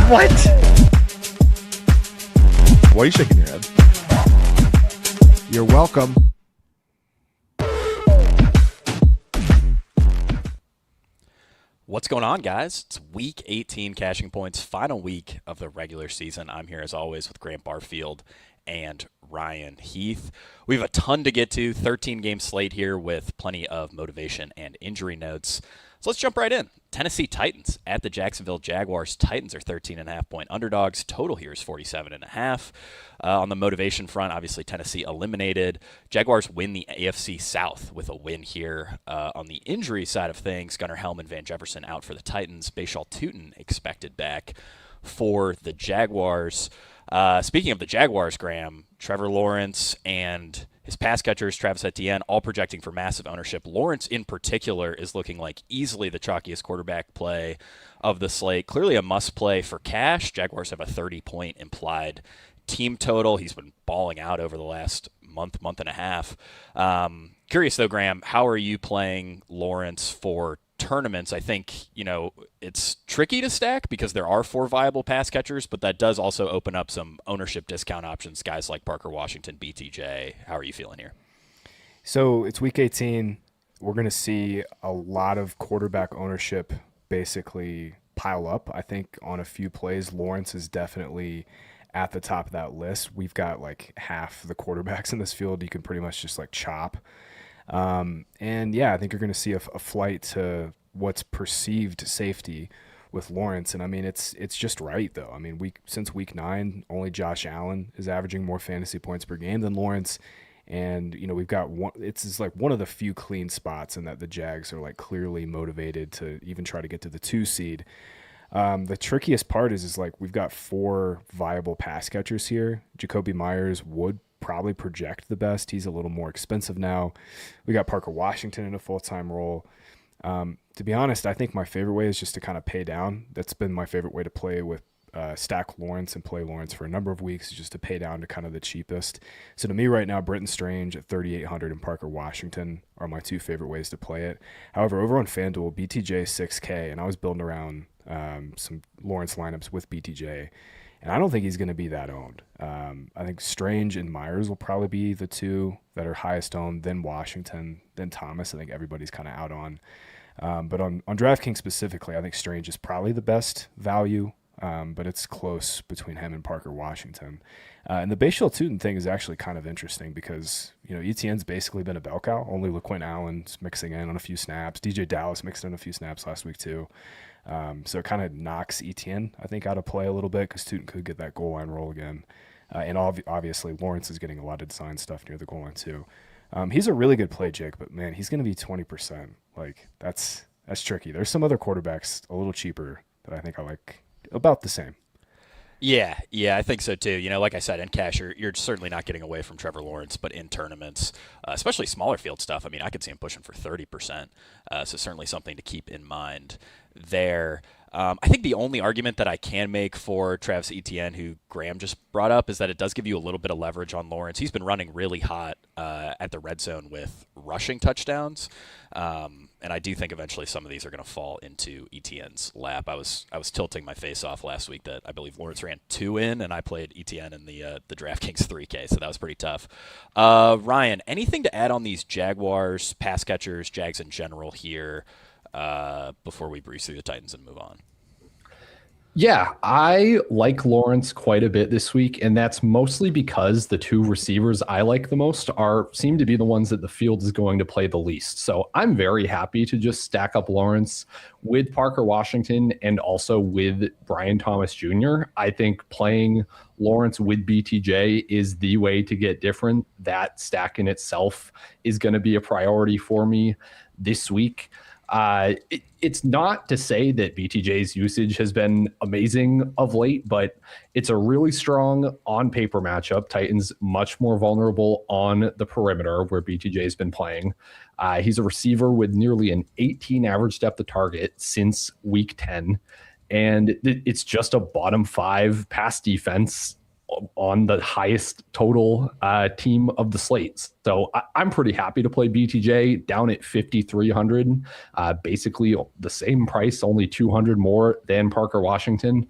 What? Why are you shaking your head? You're welcome. What's going on, guys? It's week 18 Cashing Points, final week of the regular season. I'm here as always with Graham Barfield and Ryan Heath. We have a ton to get to, 13-game slate here with plenty of motivation and injury notes. So let's jump right in. Tennessee Titans at the Jacksonville Jaguars. Titans are 13.5-point underdogs. Total here is 47.5. On the motivation front, obviously Tennessee eliminated. Jaguars win the AFC South with a win here. On the injury side of things, Gunnar Helm, Van Jefferson out for the Titans. Bashal Tutin expected back for the Jaguars. Speaking of the Jaguars, Graham, Trevor Lawrence and his pass catchers, Travis Etienne, all projecting for massive ownership. Lawrence, in particular, is looking like easily the chalkiest quarterback play of the slate. Clearly a must-play for cash. Jaguars have a 30-point implied team total. He's been balling out over the last month and a half. Curious, though, Graham, how are you playing Lawrence for tournaments? I think, it's tricky to stack because there are 4 viable pass catchers, but that does also open up some ownership discount options, guys like Parker Washington, BTJ. How are you feeling here? So it's week 18. We're going to see a lot of quarterback ownership basically pile up. I think on a few plays, Lawrence is definitely at the top of that list. We've got like half the quarterbacks in this field you can pretty much just like chop. And yeah, I think you're going to see a flight to what's perceived safety with Lawrence. And I mean, it's just right though. I mean, since week 9, only Josh Allen is averaging more fantasy points per game than Lawrence. And, we've got it's like one of the few clean spots in that the Jags are like clearly motivated to even try to get to the 2 seed. The trickiest part is like, we've got 4 viable pass catchers here. Jacoby Myers would probably project the best. He's a little more expensive now. We got Parker Washington in a full-time role. To be honest, I think my favorite way is just to kind of pay down. That's been my favorite way to play with stack Lawrence and play Lawrence for a number of weeks, is just to pay down to kind of the cheapest. So to me right now, Britton Strange at 3,800 and Parker Washington are my 2 favorite ways to play it. However, over on FanDuel, BTJ 6K, and I was building around some Lawrence lineups with BTJ, and I don't think he's going to be that owned. I think Strange and Myers will probably be the 2 that are highest owned, then Washington, then Thomas. I think everybody's kind of out on. But on DraftKings specifically, I think Strange is probably the best value, but it's close between him and Parker Washington. And the Bashal Tutin thing is actually kind of interesting because, ETN's basically been a bell cow. Only LaQuint Allen's mixing in on a few snaps. DJ Dallas mixed in a few snaps last week too. So it kind of knocks Etienne, I think, out of play a little bit because Tutin could get that goal line roll again. And obviously, Lawrence is getting a lot of design stuff near the goal line too. He's a really good play, Jake, but man, he's going to be 20%. Like, that's tricky. There's some other quarterbacks a little cheaper that I think I like about the same. Yeah, I think so too. Like I said, in cash, you're certainly not getting away from Trevor Lawrence, but in tournaments, especially smaller field stuff, I mean, I could see him pushing for 30%. So certainly something to keep in mind there. I think the only argument that I can make for Travis Etienne, who Graham just brought up, is that it does give you a little bit of leverage on Lawrence. He's been running really hot at the red zone with rushing touchdowns. And I do think eventually some of these are going to fall into Etienne's lap. I was tilting my face off last week that I believe Lawrence ran 2 in, and I played Etienne in the DraftKings 3K, so that was pretty tough. Ryan, anything to add on these Jaguars, pass catchers, Jags in general here before we breeze through the Titans and move on? Yeah, I like Lawrence quite a bit this week, and that's mostly because the 2 receivers I like the most seem to be the ones that the field is going to play the least. So I'm very happy to just stack up Lawrence with Parker Washington and also with Brian Thomas Jr. I think playing Lawrence with BTJ is the way to get different. That stack in itself is going to be a priority for me this week. It's not to say that BTJ's usage has been amazing of late, but it's a really strong on paper matchup. Titans much more vulnerable on the perimeter where BTJ has been playing. He's a receiver with nearly an 18 average depth of target since week 10. And it's just a bottom 5 pass defense on the highest total team of the slates. So I'm pretty happy to play BTJ down at 5,300, basically the same price, only 200 more than Parker Washington.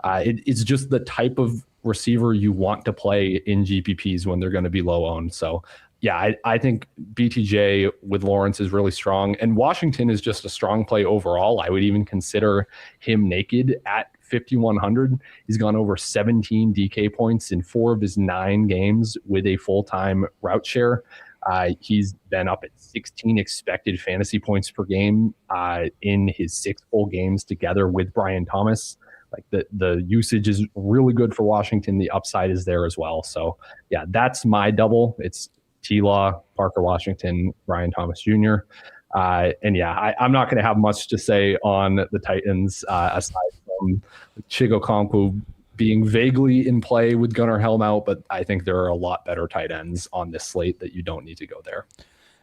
It's just the type of receiver you want to play in GPPs when they're going to be low owned. So yeah, I think BTJ with Lawrence is really strong, and Washington is just a strong play overall. I would even consider him naked at 5,100. He's gone over 17 DK points in 4 of his 9 games with a full-time route share. He's been up at 16 expected fantasy points per game in his 6 full games together with Brian Thomas. Like the usage is really good for Washington. The upside is there as well. So yeah, that's my double. It's T-Law, Parker Washington, Brian Thomas Jr. And yeah, I'm not going to have much to say on the Titans aside from Chigokonku being vaguely in play with Gunnar Helm out, but I think there are a lot better tight ends on this slate that you don't need to go there.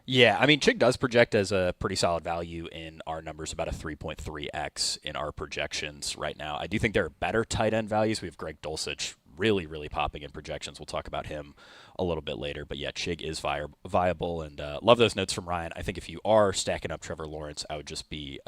Yeah, I mean, Chig does project as a pretty solid value in our numbers, about a 3.3x in our projections right now. I do think there are better tight end values. We have Greg Dulcich really, really popping in projections. We'll talk about him a little bit later. But yeah, Chig is viable, and love those notes from Ryan. I think if you are stacking up Trevor Lawrence, I would just be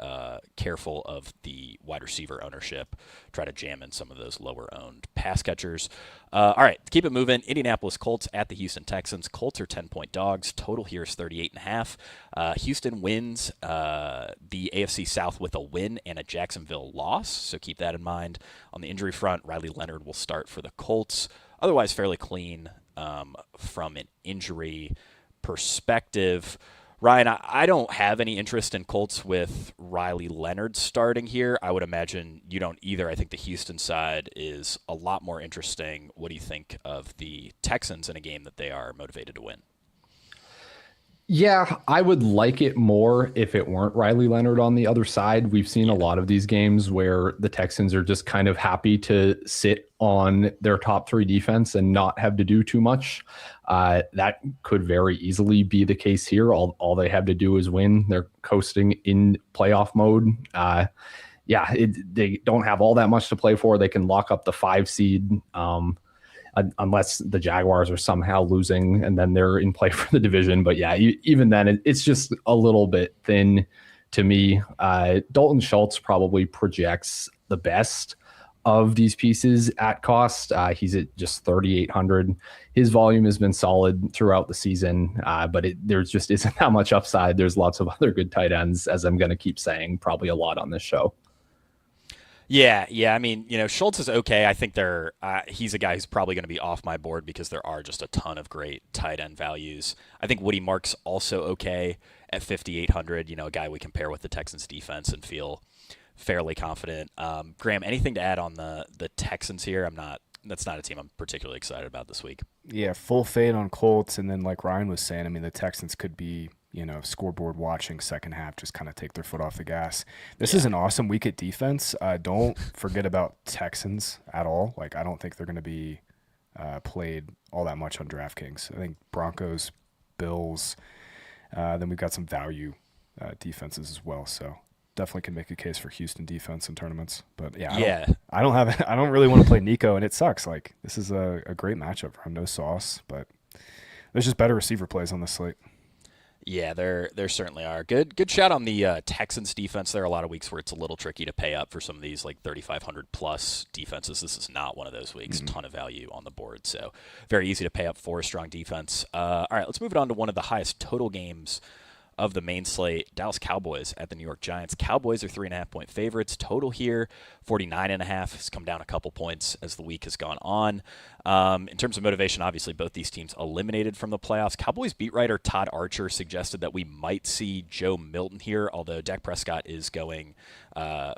careful of the wide receiver ownership. Try to jam in some of those lower-owned pass catchers. All right, keep it moving. Indianapolis Colts at the Houston Texans. Colts are 10-point dogs. Total here is 38.5. Houston wins the AFC South with a win and a Jacksonville loss, so keep that in mind. On the injury front, Riley Leonard will start for the Colts. Otherwise, fairly clean from an injury perspective. Ryan, I don't have any interest in Colts with Riley Leonard starting here. I would imagine you don't either. I think the Houston side is a lot more interesting. What do you think of the Texans in a game that they are motivated to win? Yeah, I would like it more if it weren't Riley Leonard on the other side. We've seen a lot of these games where the Texans are just kind of happy to sit on their top 3 defense and not have to do too much. That could very easily be the case here. All they have to do is win. They're coasting in playoff mode. They don't have all that much to play for. They can lock up the 5 seed. Unless the Jaguars are somehow losing and then they're in play for the division. But yeah, even then, it's just a little bit thin to me. Dalton Schultz probably projects the best of these pieces at cost. He's at just 3,800. His volume has been solid throughout the season, but there just isn't that much upside. There's lots of other good tight ends, as I'm going to keep saying, probably a lot on this show. Yeah. I mean, Schultz is okay. I think he's a guy who's probably going to be off my board because there are just a ton of great tight end values. I think Woody Mark's also okay at 5,800. A guy we compare with the Texans defense and feel fairly confident. Graham, anything to add on the Texans here? That's not a team I'm particularly excited about this week. Yeah, full fade on Colts, and then like Ryan was saying, I mean, the Texans could be scoreboard watching second half, just kind of take their foot off the gas. This is an awesome week at defense. Don't forget about Texans at all. Like, I don't think they're going to be played all that much on DraftKings. I think Broncos, Bills, then we've got some value defenses as well. So definitely can make a case for Houston defense in tournaments. But I don't really want to play Nico, and it sucks. Like, this is a great matchup for him. No sauce, but there's just better receiver plays on this slate. Yeah, there certainly are. Good shout on the Texans defense. There are a lot of weeks where it's a little tricky to pay up for some of these like 3,500 plus defenses. This is not one of those weeks. Mm-hmm. Ton of value on the board, so very easy to pay up for a strong defense. All right, let's move it on to one of the highest total games of the main slate. Dallas Cowboys at the New York Giants. Cowboys are 3.5-point favorites. Total here 49.5 has come down a couple points as the week has gone on. In terms of motivation, obviously both these teams eliminated from the playoffs. Cowboys beat writer Todd Archer suggested that we might see Joe Milton here, although Dak Prescott is going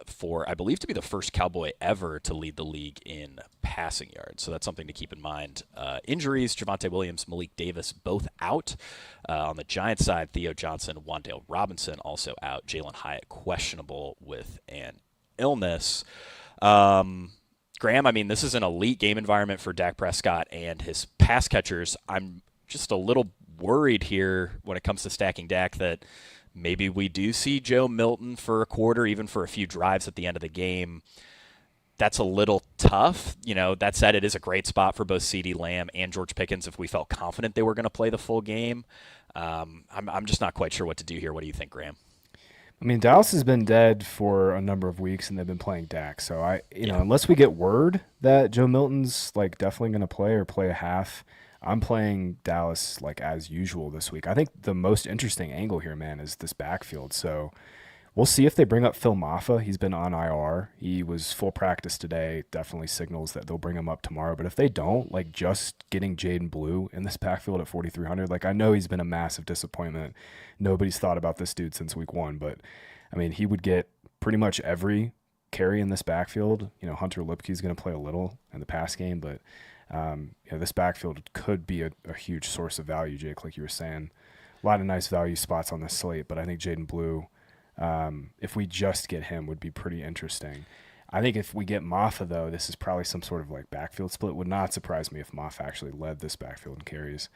for, I believe, to be the first Cowboy ever to lead the league in passing yards. So that's something to keep in mind. Injuries, Javonte Williams, Malik Davis, both out. On the Giants side, Theo Johnson, Wan'Dale Robinson also out. Jalen Hyatt questionable with an illness. Graham, I mean, this is an elite game environment for Dak Prescott and his pass catchers. I'm just a little worried here when it comes to stacking Dak that maybe we do see Joe Milton for a quarter, even for a few drives at the end of the game. That's a little tough. That said, it is a great spot for both CeeDee Lamb and George Pickens if we felt confident they were going to play the full game. I'm just not quite sure what to do here. What do you think, Graham? I mean, Dallas has been dead for a number of weeks, and they've been playing Dak. So unless we get word that Joe Milton's like definitely going to play or play a half, I'm playing Dallas like as usual this week. I think the most interesting angle here, man, is this backfield. So we'll see if they bring up Phil Maffa. He's been on IR. He was full practice today. Definitely signals that they'll bring him up tomorrow. But if they don't, like just getting Jaden Blue in this backfield at 4,300, like I know he's been a massive disappointment. Nobody's thought about this dude since week 1, but I mean, he would get pretty much every carry in this backfield. Hunter Lipke's going to play a little in the pass game, but this backfield could be a huge source of value, Jake, like you were saying. A lot of nice value spots on this slate, but I think Jaden Blue, if we just get him, would be pretty interesting. I think if we get Maffa, though, this is probably some sort of like backfield split. Would not surprise me if Maffa actually led this backfield in carries.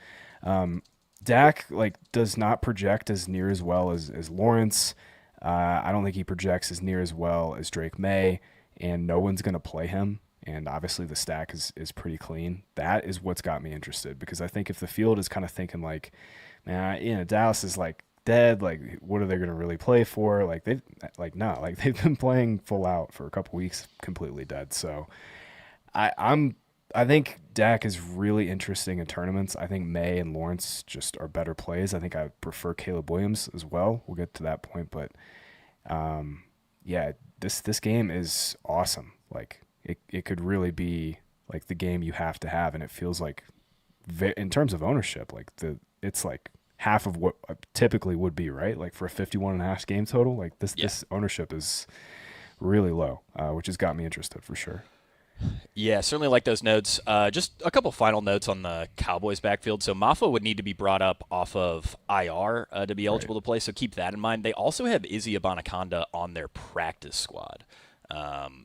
Dak does not project as near as well as Lawrence. I don't think he projects as near as well as Drake May, and no one's going to play him. And obviously the stack is pretty clean. That is what's got me interested, because I think if the field is kind of thinking like, man, Dallas is like dead, like what are they going to really play for? They've been playing full out for a couple weeks, completely dead. So I think Dak is really interesting in tournaments. I think May and Lawrence just are better plays. I think I prefer Caleb Williams as well. We'll get to that point, but this game is awesome. Like it could really be like the game you have to have, and it feels like in terms of ownership, it's like half of what typically would be, right? Like for a 51.5 game total, like this ownership is really low, which has got me interested for sure. Yeah, certainly like those notes. Just a couple final notes on the Cowboys backfield. So Maffa would need to be brought up off of IR to be eligible to play, so keep that in mind. They also have Izzy Abanikanda on their practice squad.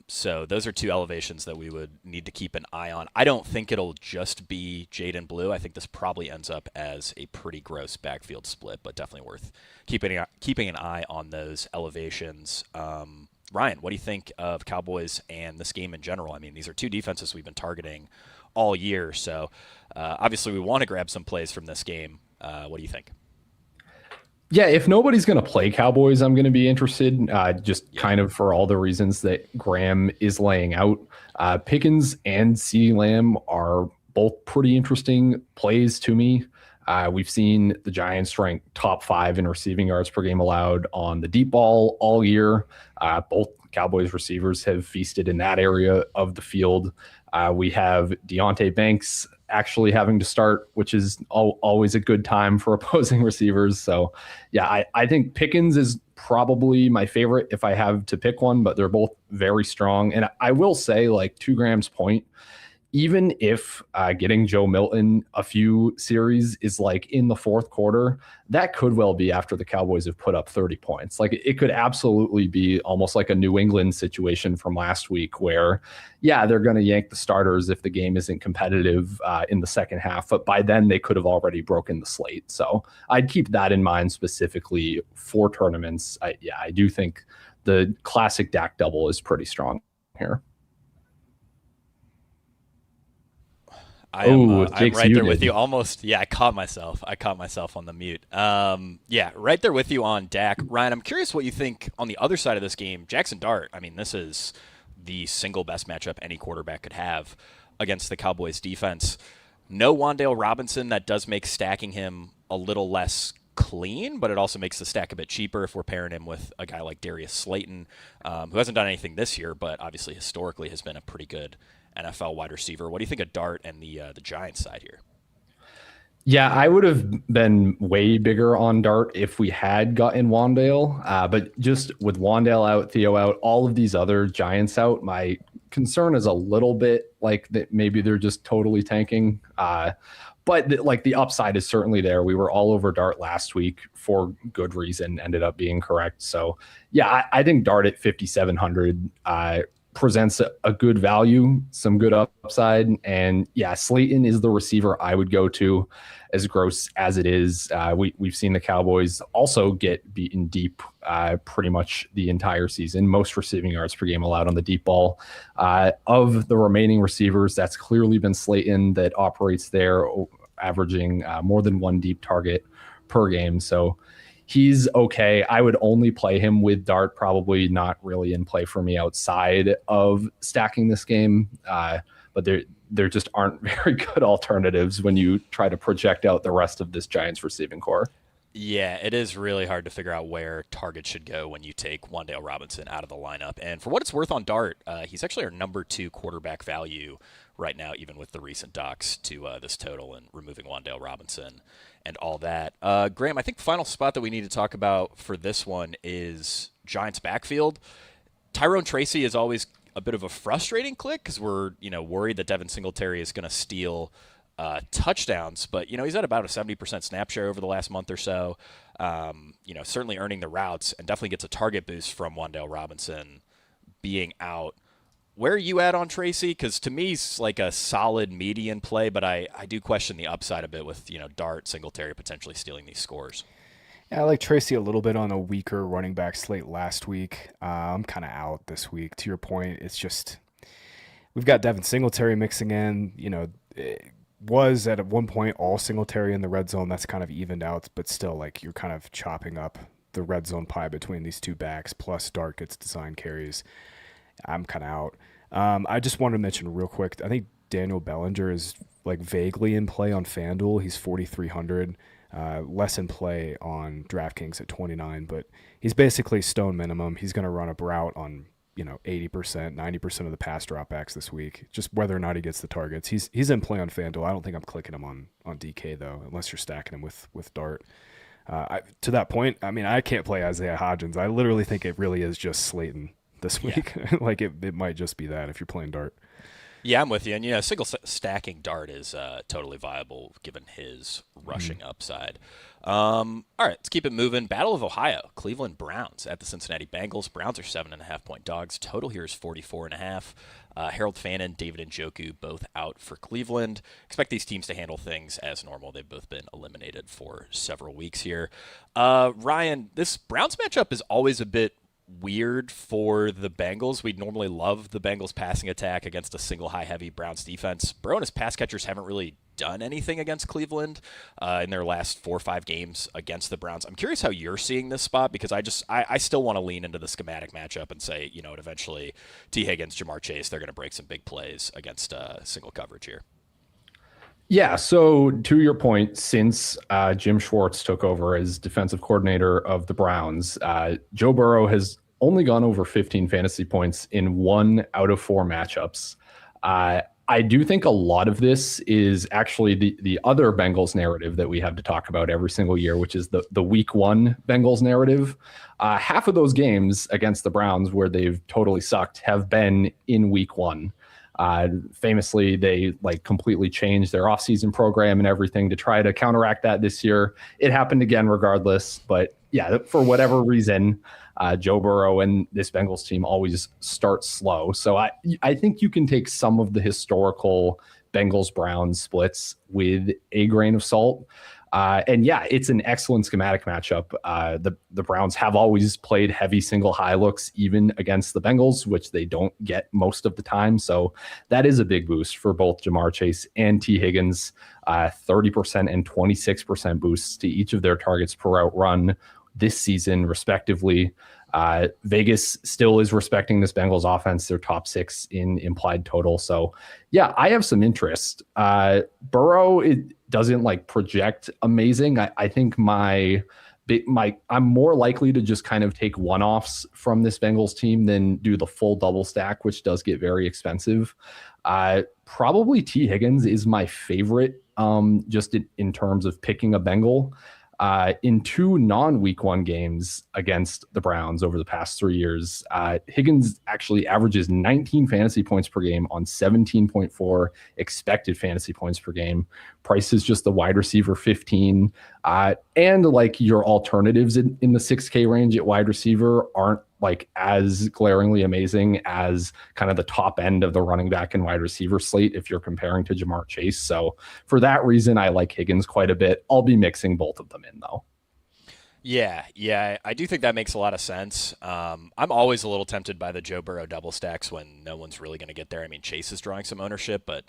So those are two elevations that we would need to keep an eye on. I don't think it'll just be Jaden Blue. I think this probably ends up as a pretty gross backfield split, but definitely worth keeping an eye on those elevations. Ryan, what do you think of Cowboys and this game in general? I mean, these are two defenses we've been targeting all year, so obviously we want to grab some plays from this game. What do you think? Yeah, if nobody's going to play Cowboys, I'm going to be interested, kind of for all the reasons that Graham is laying out. Pickens and CeeDee Lamb are both pretty interesting plays to me. We've seen the Giants rank top 5 in receiving yards per game allowed on the deep ball all year. Both Cowboys receivers have feasted in that area of the field. We have Deonte Banks actually having to start, which is always a good time for opposing receivers. So, yeah, I think Pickens is probably my favorite if I have to pick one, but they're both very strong. And I will say, like, to Graham's point, even if getting Joe Milton a few series is like in the fourth quarter, that could well be after the Cowboys have put up 30 points. Like it could absolutely be almost like a New England situation from last week where, yeah, they're going to yank the starters if the game isn't competitive in the second half. But by then they could have already broken the slate. So I'd keep that in mind specifically for tournaments. I do think the classic Dak double is pretty strong here. I'm right there with you. Almost, I caught myself on the mute. Right there with you on Dak. Ryan, I'm curious what you think on the other side of this game. Jackson Dart, I mean, this is the single best matchup any quarterback could have against the Cowboys defense. No Wan'Dale Robinson. That does make stacking him a little less clean, but it also makes the stack a bit cheaper if we're pairing him with a guy like Darius Slayton, who hasn't done anything this year, but obviously historically has been a pretty good NFL wide receiver. What do you think of Dart and the Giants side here? Yeah, I would have been way bigger on Dart if we had gotten Wan'Dale, but just with Wan'Dale out, Theo out, all of these other Giants out, my concern is a little bit like that maybe they're just totally tanking. But the upside is certainly there. We were all over Dart last week for good reason, ended up being correct. So yeah, I think Dart at 5,700 presents a good value, some good upside. And yeah, Slayton is the receiver I would go to, as gross as it is. We've seen the Cowboys also get beaten deep pretty much the entire season. Most receiving yards per game allowed on the deep ball. Of the remaining receivers, that's clearly been Slayton that operates there, averaging more than one deep target per game. So he's okay. I would only play him with Dart, probably not really in play for me outside of stacking this game. But there just aren't very good alternatives when you try to project out the rest of this Giants receiving core. Yeah, it is really hard to figure out where targets should go when you take Wan'Dale Robinson out of the lineup. And for what it's worth on Dart, he's actually our number 2 quarterback value right now, even with the recent docks to this total and removing Wan'Dale Robinson and all that. Graham, I think the final spot that we need to talk about for this one is Giants backfield. Tyrone Tracy is always a bit of a frustrating click because we're worried that Devin Singletary is going to steal touchdowns, but he's at about a 70% snap share over the last month or so. Certainly earning the routes and definitely gets a target boost from Wan'Dale Robinson being out. Where are you at on Tracy? Because to me, he's like a solid median play, but I do question the upside a bit with Dart, Singletary potentially stealing these scores. Yeah, I like Tracy a little bit on a weaker running back slate last week. I'm kind of out this week. To your point, it's just we've got Devin Singletary mixing in. It was at one point all Singletary in the red zone. That's kind of evened out, but still, like, you're kind of chopping up the red zone pie between these two backs. Plus, Dart gets design carries. I'm kind of out. I just wanted to mention real quick. I think Daniel Bellinger is like vaguely in play on FanDuel. He's 4,300. Less in play on DraftKings at 29, but he's basically stone minimum. He's going to run a route on 80%, 90% of the pass dropbacks this week. Just whether or not he gets the targets. He's in play on FanDuel. I don't think I'm clicking him on DK though, unless you're stacking him with Dart. To that point, I mean, I can't play Isaiah Hodgins. I literally think it really is just Slayton this week. Yeah. Like it might just be that if you're playing Dart. Yeah, I'm with you. And, single stacking Dart is totally viable given his rushing upside. All right, let's keep it moving. Battle of Ohio. Cleveland Browns at the Cincinnati Bengals. Browns are 7.5-point dogs. Total here is 44.5. Harold Fannin, David Njoku, both out for Cleveland. Expect these teams to handle things as normal. They've both been eliminated for several weeks here. Ryan, this Browns matchup is always a bit weird for the Bengals. We'd normally love the Bengals passing attack against a single high-heavy Browns defense. Burrow and his pass catchers haven't really done anything against Cleveland in their last 4 or 5 games against the Browns. I'm curious how you're seeing this spot because I still want to lean into the schematic matchup and say, eventually T. Higgins, Jamar Chase, they're going to break some big plays against single coverage here. Yeah, so to your point, since Jim Schwartz took over as defensive coordinator of the Browns, Joe Burrow has only gone over 15 fantasy points in 1 out of 4 matchups. I do think a lot of this is actually the other Bengals narrative that we have to talk about every single year, which is the week 1 Bengals narrative. Half of those games against the Browns where they've totally sucked have been in week 1. Famously, they completely changed their offseason program and everything to try to counteract that this year. It happened again regardless. But yeah, for whatever reason, Joe Burrow and this Bengals team always start slow. So I think you can take some of the historical Bengals-Browns splits with a grain of salt. And yeah, it's an excellent schematic matchup. The Browns have always played heavy single high looks, even against the Bengals, which they don't get most of the time. So that is a big boost for both Jamar Chase and T. Higgins, 30% and 26% boosts to each of their targets per route run this season, respectively. Vegas still is respecting this Bengals offense. They're top 6 in implied total. So yeah, I have some interest. Burrow, it doesn't project amazing. I think I'm more likely to just kind of take one-offs from this Bengals team than do the full double stack, which does get very expensive. Probably T. Higgins is my favorite, just in terms of picking a Bengal. In 2 non-week 1 games against the Browns over the past 3 years, Higgins actually averages 19 fantasy points per game on 17.4 expected fantasy points per game. Price is just the wide receiver 15. And your alternatives in the 6K range at wide receiver aren't as glaringly amazing as kind of the top end of the running back and wide receiver slate if you're comparing to Jamar Chase. So for that reason, I like Higgins quite a bit. I'll be mixing both of them in though. Yeah, I do think that makes a lot of sense. I'm always a little tempted by the Joe Burrow double stacks when no one's really going to get there. I mean, Chase is drawing some ownership, but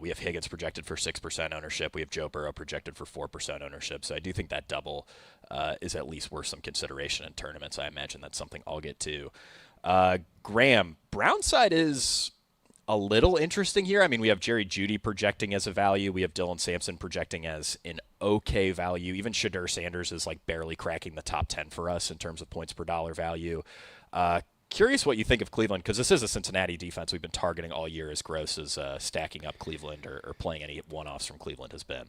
we have Higgins projected for 6% ownership. We have Joe Burrow projected for 4% ownership. So I do think that double is at least worth some consideration in tournaments. I imagine that's something I'll get to. Graham, Brown side is a little interesting here. I mean, we have Jerry Jeudy projecting as a value. We have Dylan Sampson projecting as an okay value. Even Shadur Sanders is like barely cracking the top 10 for us in terms of points per dollar value. Curious what you think of Cleveland, because this is a Cincinnati defense we've been targeting all year, as gross as stacking up Cleveland or playing any one-offs from Cleveland has been.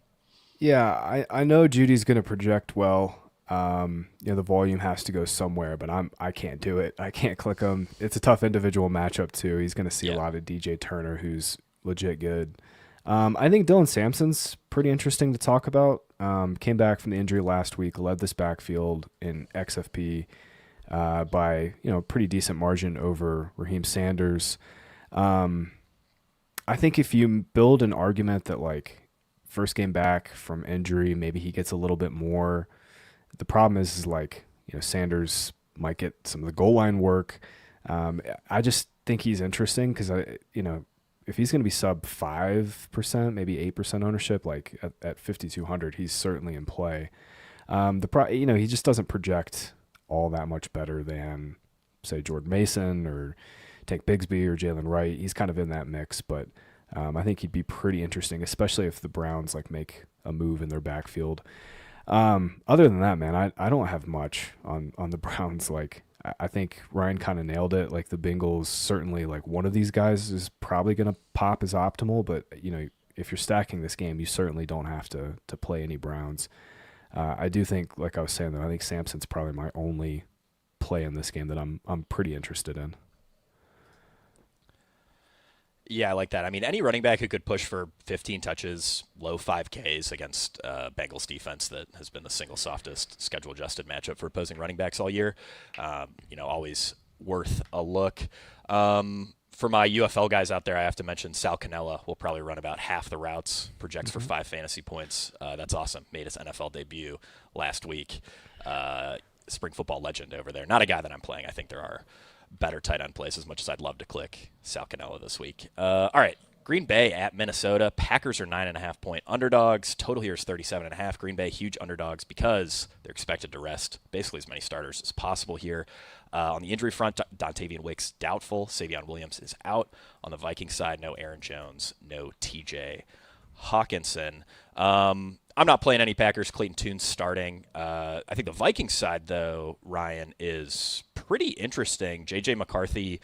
Yeah, I know Judy's going to project well. The volume has to go somewhere, but I can't do it. I can't click him. It's a tough individual matchup too. He's going to see a lot of DJ Turner, who's legit good. I think Dylan Sampson's pretty interesting to talk about. Came back from the injury last week, led this backfield in XFP by pretty decent margin over Raheem Sanders. I think if you build an argument that like first game back from injury, maybe he gets a little bit more. The problem is like, Sanders might get some of the goal line work. I just think he's interesting because if he's going to be sub 5%, maybe 8% ownership, like at 5,200, he's certainly in play. He just doesn't project all that much better than say Jordan Mason or Tank Bigsby or Jalen Wright. He's kind of in that mix, but I think he'd be pretty interesting, especially if the Browns like make a move in their backfield. Other than that, man, I don't have much on the Browns. Like, I think Ryan kind of nailed it. Like the Bengals, certainly like one of these guys is probably going to pop as optimal, but if you're stacking this game, you certainly don't have to play any Browns. I do think, like I was saying though, I think Sampson's probably my only play in this game that I'm pretty interested in. Yeah, I like that. I mean, any running back who could push for 15 touches, low 5Ks against Bengals defense that has been the single softest schedule-adjusted matchup for opposing running backs all year, always worth a look. For my UFL guys out there, I have to mention Sal Cannella will probably run about half the routes, projects for 5 fantasy points. That's awesome. Made his NFL debut last week. Spring football legend over there. Not a guy that I'm playing. I think there are better tight end plays, as much as I'd love to click Sal Cannella this week. All right, Green Bay at Minnesota. Packers are 9.5-point underdogs. Total here is 37.5. Green Bay, huge underdogs because they're expected to rest basically as many starters as possible here. On the injury front, Dontavian Wicks doubtful. Savion Williams is out. On the Vikings side, no Aaron Jones, no TJ Hawkinson. I'm not playing any Packers. Clayton Tune's starting. I think the Vikings side, though, Ryan, is pretty interesting. J.J. McCarthy,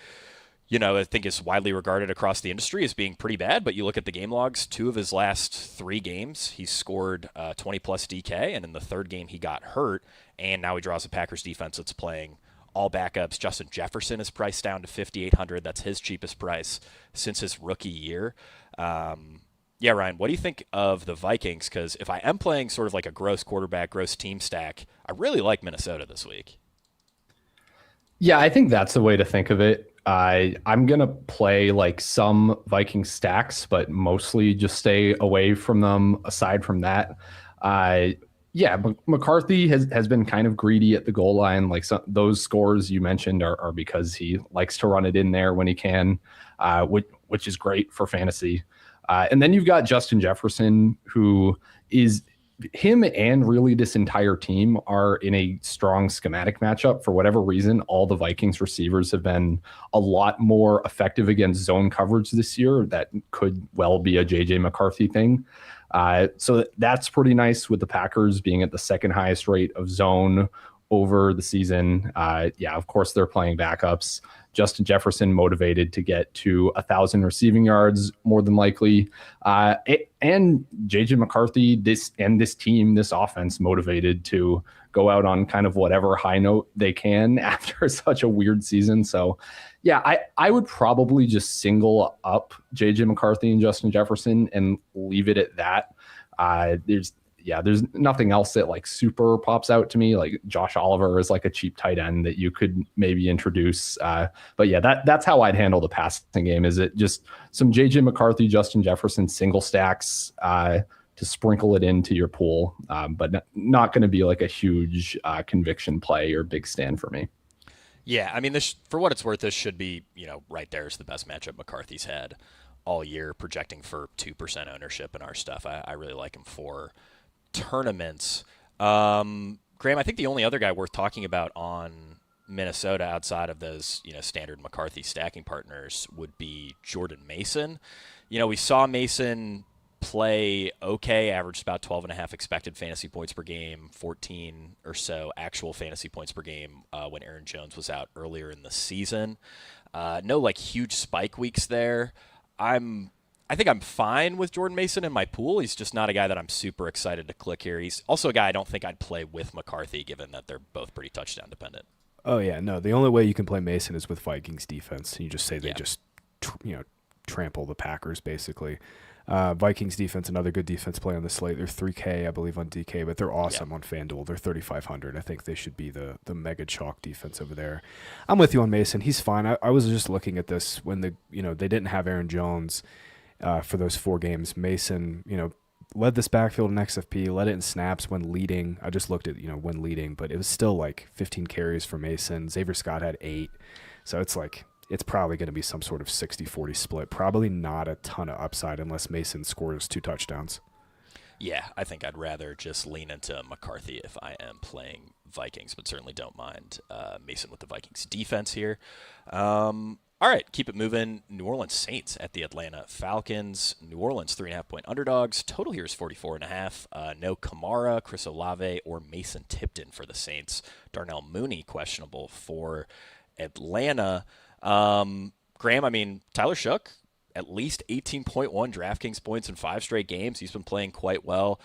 I think is widely regarded across the industry as being pretty bad, but you look at the game logs, 2 of his last 3 games, he's scored 20-plus DK, and in the 3rd game he got hurt, and now he draws a Packers defense that's playing all backups. Justin Jefferson is priced down to $5,800. That's his cheapest price since his rookie year. Yeah, Ryan, what do you think of the Vikings? Because if I am playing sort of like a gross quarterback, gross team stack, I really like Minnesota this week. Yeah, I think that's the way to think of it. I'm going to play like some Viking stacks, but mostly just stay away from them aside from that. McCarthy has been kind of greedy at the goal line. Like those scores you mentioned are because he likes to run it in there when he can, which is great for fantasy. And then you've got Justin Jefferson, who is him and really this entire team are in a strong schematic matchup. For whatever reason, all the Vikings receivers have been a lot more effective against zone coverage this year. That could well be a JJ McCarthy thing. So that's pretty nice with the Packers being at the 2nd highest rate of zone over the season. Of course, they're playing backups. Justin Jefferson motivated to get to 1,000 receiving yards, more than likely. And JJ McCarthy, this team, this offense motivated to go out on kind of whatever high note they can after such a weird season. So, I would probably just single up JJ McCarthy and Justin Jefferson and leave it at that. There's nothing else that like super pops out to me. Like Josh Oliver is like a cheap tight end that you could maybe introduce. That's how I'd handle the passing game. Is it just some JJ McCarthy, Justin Jefferson single stacks to sprinkle it into your pool, but not going to be like a huge conviction play or big stand for me. Yeah, I mean, this, for what it's worth, this should be, right there is the best matchup McCarthy's had all year, projecting for 2% ownership in our stuff. I really like him for tournaments. Graham, I think the only other guy worth talking about on Minnesota outside of those, standard McCarthy stacking partners would be Jordan Mason. We saw Mason play okay, averaged about 12.5 expected fantasy points per game, 14 or so actual fantasy points per game when Aaron Jones was out earlier in the season. No huge spike weeks there. I think I'm fine with Jordan Mason in my pool. He's just not a guy that I'm super excited to click here. He's also a guy I don't think I'd play with McCarthy, given that they're both pretty touchdown dependent. Oh yeah, no. The only way you can play Mason is with Vikings defense. You just say they just trample the Packers basically. Vikings defense, another good defense play on the slate. They're 3K, I believe, on DK, but they're awesome on FanDuel. They're 3,500. I think they should be the mega chalk defense over there. I'm with you on Mason. He's fine. I was just looking at this when they didn't have Aaron Jones for those 4 games. Mason, led this backfield in XFP, led it in snaps when leading. I just looked at when leading, but it was still 15 carries for Mason. Xavier Scott had 8, so it's probably going to be some sort of 60-40 split. Probably not a ton of upside unless Mason scores 2 touchdowns. Yeah, I think I'd rather just lean into McCarthy if I am playing Vikings, but certainly don't mind Mason with the Vikings defense here. All right, keep it moving. New Orleans Saints at the Atlanta Falcons. New Orleans 3.5-point underdogs. Total here is 44.5. No Kamara, Chris Olave, or Mason Tipton for the Saints. Darnell Mooney questionable for Atlanta. Graham, Tyler Shook, at least 18.1 DraftKings points in 5 straight games. He's been playing quite well.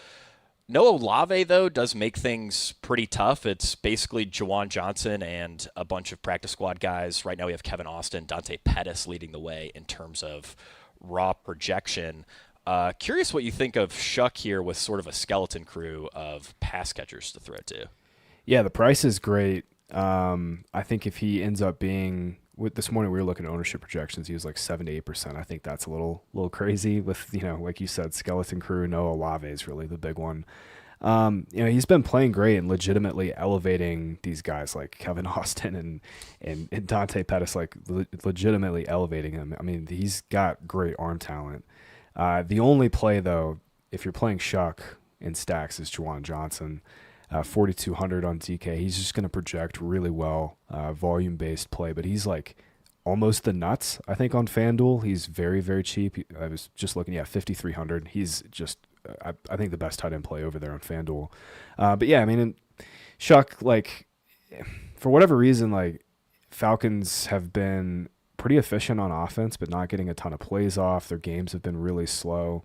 Noah Olave, though, does make things pretty tough. It's basically Juwan Johnson and a bunch of practice squad guys. Right now we have Kevin Austin, Dante Pettis leading the way in terms of raw projection. Curious what you think of Shuck here with sort of a skeleton crew of pass catchers to throw to. Yeah, the price is great. I think if he ends up being... This morning we were looking at ownership projections. He was 7 to 8%. I think that's a little crazy with, like you said, skeleton crew. Noah Olave is really the big one. He's been playing great and legitimately elevating these guys like Kevin Austin and Dante Pettis, legitimately elevating him. He's got great arm talent. The only play, though, if you're playing Shuck in stacks, is Juwan Johnson. 4,200 on DK. He's just going to project really well, volume-based play, but he's almost the nuts, I think, on FanDuel. He's very, very cheap. I was just looking at 5,300. He's just, I think, the best tight end play over there on FanDuel. But yeah, and Shuck, for whatever reason, Falcons have been pretty efficient on offense, but not getting a ton of plays off. Their games have been really slow.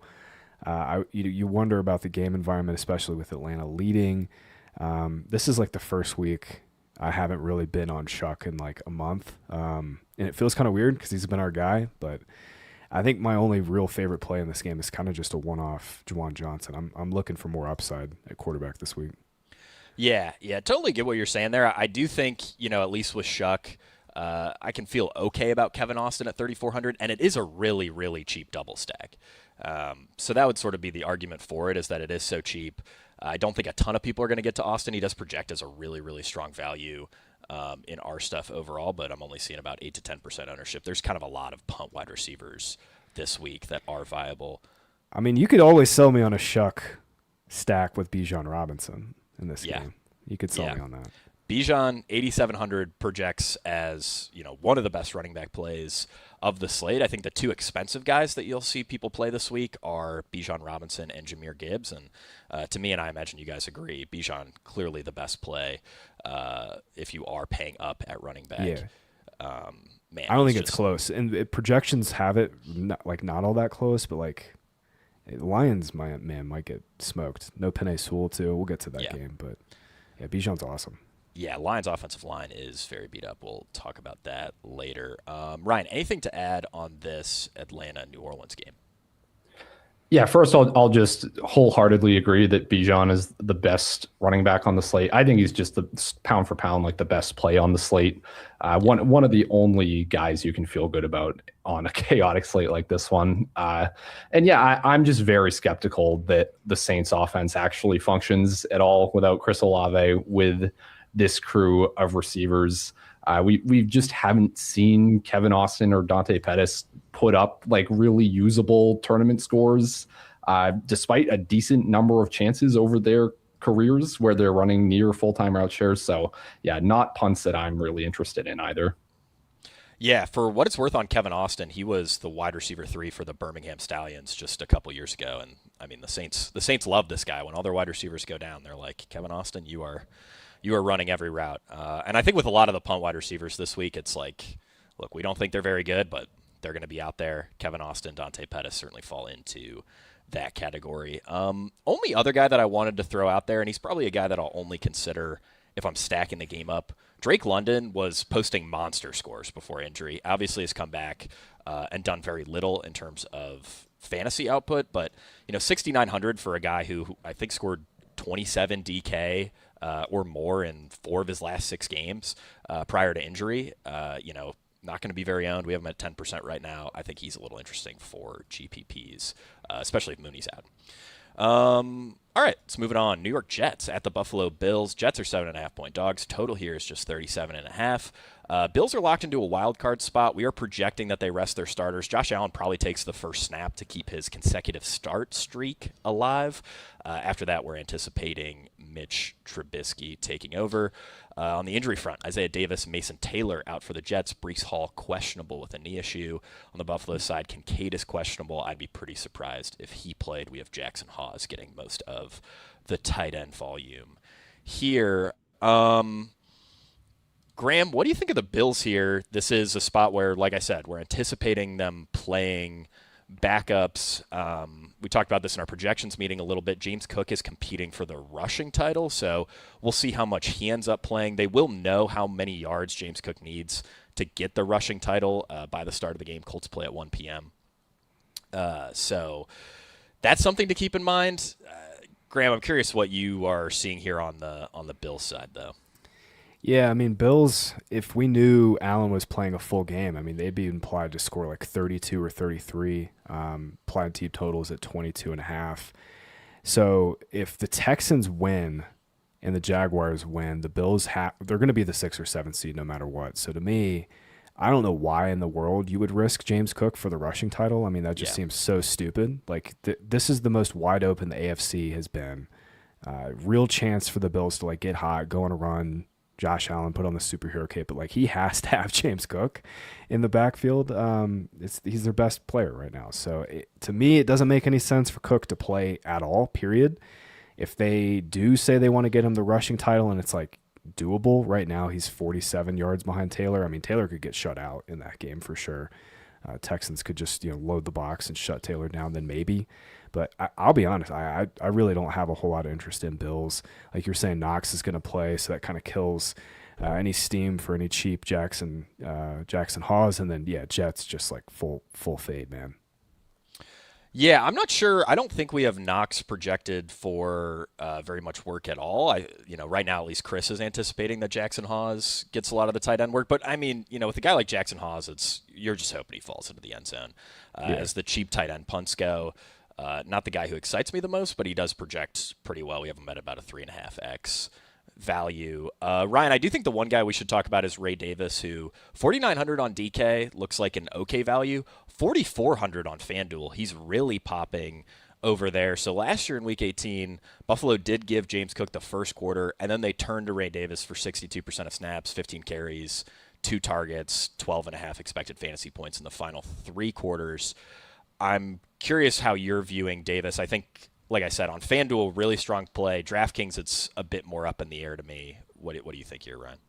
You wonder about the game environment, especially with Atlanta leading. This is the first week I haven't really been on Shuck in a month. And it feels kind of weird because he's been our guy, but I think my only real favorite play in this game is kind of just a one-off Juwan Johnson. I'm looking for more upside at quarterback this week. Yeah, totally get what you're saying there. I do think, at least with Shuck, I can feel okay about Kevin Austin at 3,400, and it is a really, really cheap double stack. So that would sort of be the argument for it, is that it is so cheap. I don't think a ton of people are going to get to Austin. He does project as a really, really strong value in our stuff overall, but I'm only seeing about 8 to 10% ownership. There's kind of a lot of punt wide receivers this week that are viable. You could always sell me on a Shuck stack with Bijan Robinson in this game. You could sell me on that. Bijan, 8,700, projects as one of the best running back plays of the slate. I think the 2 expensive guys that you'll see people play this week are Bijan Robinson and Jahmyr Gibbs. And to me, and I imagine you guys agree, Bijan clearly the best play if you are paying up at running back. Yeah. I don't think it's close. And projections have it not all that close, but Lions might get smoked. No Penei Sewell too. We'll get to that game, but yeah, Bijan's awesome. Yeah, Lions' offensive line is very beat up. We'll talk about that later. Ryan, anything to add on this Atlanta-New Orleans game? Yeah, first I'll just wholeheartedly agree that Bijan is the best running back on the slate. I think he's just the pound for pound, the best play on the slate. One of the only guys you can feel good about on a chaotic slate like this one. I'm just very skeptical that the Saints offense actually functions at all without Chris Olave with this crew of receivers. We just haven't seen Kevin Austin or Dante Pettis put up like really usable tournament scores, despite a decent number of chances over their careers where they're running near full-time route shares. So yeah, not punts that I'm really interested in either. Yeah, for what it's worth on Kevin Austin, he was the wide receiver 3 for the Birmingham Stallions just a couple years ago. And I mean, the Saints love this guy. When all their wide receivers go down, they're like, Kevin Austin, you are running every route. And I think with a lot of the punt wide receivers this week, it's like, look, we don't think they're very good, but they're going to be out there. Kevin Austin, Dante Pettis certainly fall into that category. Only other guy that I wanted to throw out there, and he's probably a guy that I'll only consider if I'm stacking the game up. Drake London was posting monster scores before injury. Obviously has come back and done very little in terms of fantasy output, but 6,900 for a guy who I think scored 27 DK or more in 4 of his last 6 games prior to injury. Not going to be very owned. We have him at 10% right now. I think he's a little interesting for GPPs, especially if Mooney's out. All right, let's move it on. New York Jets at the Buffalo Bills. Jets are 7.5-point dogs. Total here is just 37.5. Bills are locked into a wild card spot. We are projecting that they rest their starters. Josh Allen probably takes the first snap to keep his consecutive start streak alive. After that, we're anticipating Mitch Trubisky taking over. On the injury front, Isaiah Davis, Mason Taylor out for the Jets. Breece Hall questionable with a knee issue. On the Buffalo side, Kincaid is questionable. I'd be pretty surprised if he played. We have Jackson Hawes getting most of the tight end volume here. Graham, what do you think of the Bills here? This is a spot where, like I said, we're anticipating them playing backups. We talked about this in our projections meeting a little bit. James Cook is competing for the rushing title, so we'll see how much he ends up playing. They will know how many yards James Cook needs to get the rushing title by the start of the game. Colts play at 1 p.m. So that's something to keep in mind. Graham, I'm curious what you are seeing here on the Bills side, though. Yeah, I mean, Bills, if we knew Allen was playing a full game, I mean, they'd be implied to score like 32 or 33. Implied team totals at 22.5. So if the Texans win and the Jaguars win, the Bills they're going to be the 6 or 7 seed no matter what. So to me, I don't know why in the world you would risk James Cook for the rushing title. I mean, that just seems so stupid. Like this is the most wide open the AFC has been. Real chance for the Bills to like get hot, go on a run. Josh Allen put on the superhero cape, but like he has to have James Cook in the backfield. He's their best player right now. So to me, it doesn't make any sense for Cook to play at all, period. If they do say they want to get him the rushing title and it's like doable right now, he's 47 yards behind Taylor. I mean, Taylor could get shut out in that game for sure. Texans could just load the box and shut Taylor down, then maybe. But I'll be honest, I really don't have a whole lot of interest in Bills. Like you're saying, Knox is going to play, so that kind of kills any steam for any cheap Jackson Hawes. And then, Jets just like full fade, man. Yeah, I'm not sure. I don't think we have Knox projected for very much work at all. Right now, at least Chris is anticipating that Jackson Hawes gets a lot of the tight end work. But I mean, with a guy like Jackson Hawes, you're just hoping he falls into the end zone. As the cheap tight end punts go, not the guy who excites me the most, but he does project pretty well. We have him at about a 3.5x value. Ryan, I do think the one guy we should talk about is Ray Davis, who 4,900 on DK looks like an okay value. 4,400 on FanDuel. He's really popping over there. So last year in Week 18, Buffalo did give James Cook the first quarter, and then they turned to Ray Davis for 62% of snaps, 15 carries, 2 targets, 12.5 expected fantasy points in the final 3 quarters. I'm curious how you're viewing Davis. I think, like I said, on FanDuel, really strong play. DraftKings, it's a bit more up in the air to me. What do you think here, Ryan?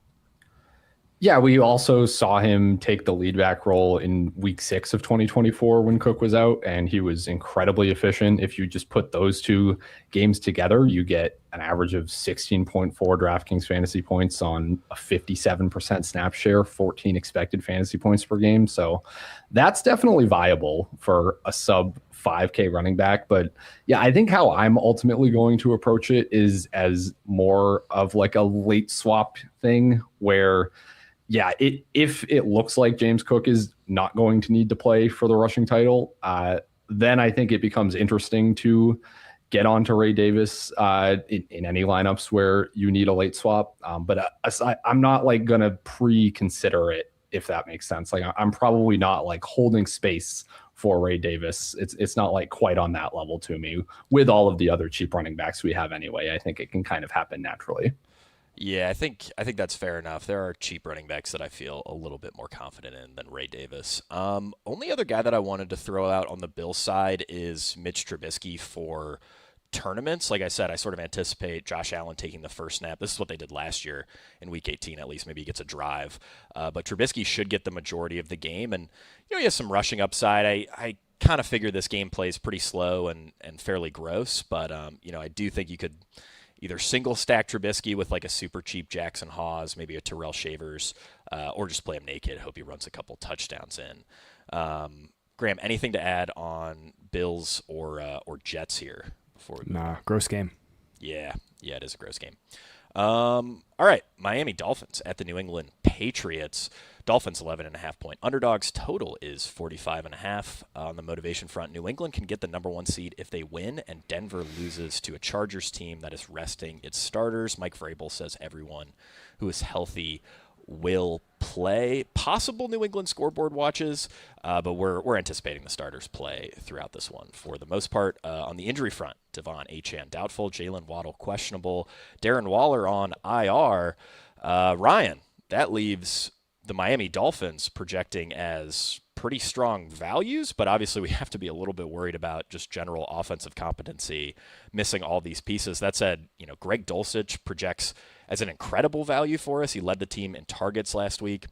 Yeah, we also saw him take the lead back role in week 6 of 2024 when Cook was out, and he was incredibly efficient. If you just put those 2 games together, you get an average of 16.4 DraftKings fantasy points on a 57% snap share, 14 expected fantasy points per game. So that's definitely viable for a sub 5K running back. But yeah, I think how I'm ultimately going to approach it is as more of like a late swap thing where, yeah, if it looks like James Cook is not going to need to play for the rushing title, then I think it becomes interesting to get onto Ray Davis in any lineups where you need a late swap. But I'm not like going to pre-consider it if that makes sense. Like I'm probably not like holding space for Ray Davis. It's not like quite on that level to me with all of the other cheap running backs we have anyway. I think it can kind of happen naturally. Yeah, I think that's fair enough. There are cheap running backs that I feel a little bit more confident in than Ray Davis. Only other guy that I wanted to throw out on the Bills side is Mitch Trubisky for tournaments. Like I said, I sort of anticipate Josh Allen taking the first snap. This is what they did last year in Week 18, at least. Maybe he gets a drive. But Trubisky should get the majority of the game. And, he has some rushing upside. I kind of figure this game plays pretty slow and fairly gross. But, I do think you could either single stack Trubisky with like a super cheap Jackson Hawes, maybe a Terrell Shavers, or just play him naked. Hope he runs a couple touchdowns in. Graham, anything to add on Bills or Jets here? Nah, gross game. Yeah, it is a gross game. All right, Miami Dolphins at the New England Patriots. Dolphins 11.5-point underdogs. Total is 45.5. On the motivation front, New England can get the number 1 seed if they win, and Denver loses to a Chargers team that is resting its starters. Mike Vrabel says everyone who is healthy will play. Possible New England scoreboard watches, but we're anticipating the starters play throughout this one for the most part. On the injury front, Devon Achane doubtful, Jalen Waddle questionable, Darren Waller on IR. Ryan, that leaves the Miami Dolphins projecting as pretty strong values, but obviously we have to be a little bit worried about just general offensive competency, missing all these pieces. That said, Greg Dulcich projects as an incredible value for us. He led the team in targets last week.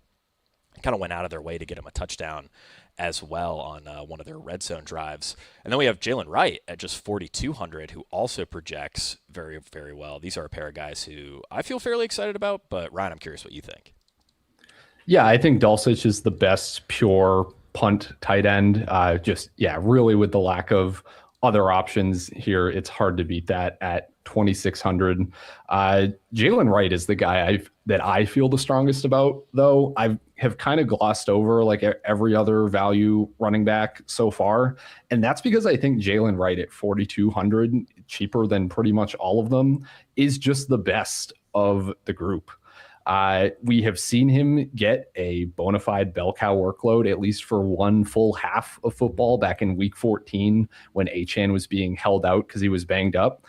Kind of went out of their way to get him a touchdown as well on one of their red zone drives. And then we have Jalen Wright at just 4,200, who also projects very, very well. These are a pair of guys who I feel fairly excited about, but Ryan, I'm curious what you think. Yeah, I think Dulcich is the best pure punt tight end. Really with the lack of other options here, it's hard to beat that at 2,600. Jalen Wright is the guy that I feel the strongest about, though. I have kind of glossed over like every other value running back so far. And that's because I think Jalen Wright at 4,200, cheaper than pretty much all of them, is just the best of the group. We have seen him get a bona fide bell cow workload, at least for one full half of football back in week 14 when Achane was being held out because he was banged up.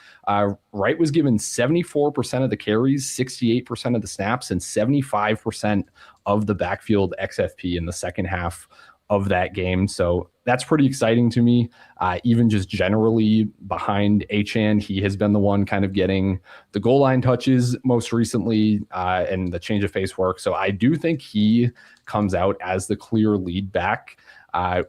Wright was given 74% of the carries, 68% of the snaps, and 75% of the backfield XFP in the second half of that game. So that's pretty exciting to me. Even just generally behind Achane, he has been the one kind of getting the goal line touches most recently and the change of pace work. So I do think he comes out as the clear lead back.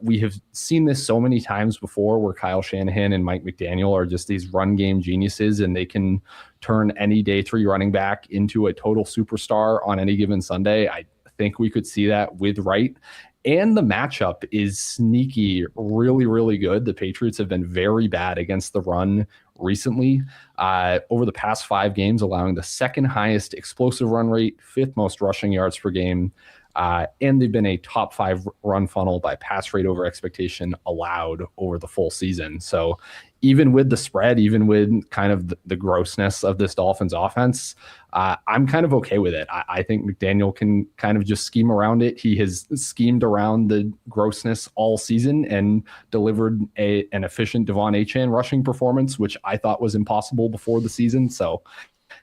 We have seen this so many times before where Kyle Shanahan and Mike McDaniel are just these run game geniuses, and they can turn any day 3 running back into a total superstar on any given Sunday. I think we could see that with Wright. And the matchup is sneaky, really, really good. The Patriots have been very bad against the run recently. Over the past 5 games, allowing the second highest explosive run rate, 5th most rushing yards per game. And they've been a top 5 run funnel by pass rate over expectation allowed over the full season. So even with the spread, even with kind of the grossness of this Dolphins offense, I'm kind of okay with it. I think McDaniel can kind of just scheme around it. He has schemed around the grossness all season and delivered an efficient Devon Achane rushing performance, which I thought was impossible before the season. So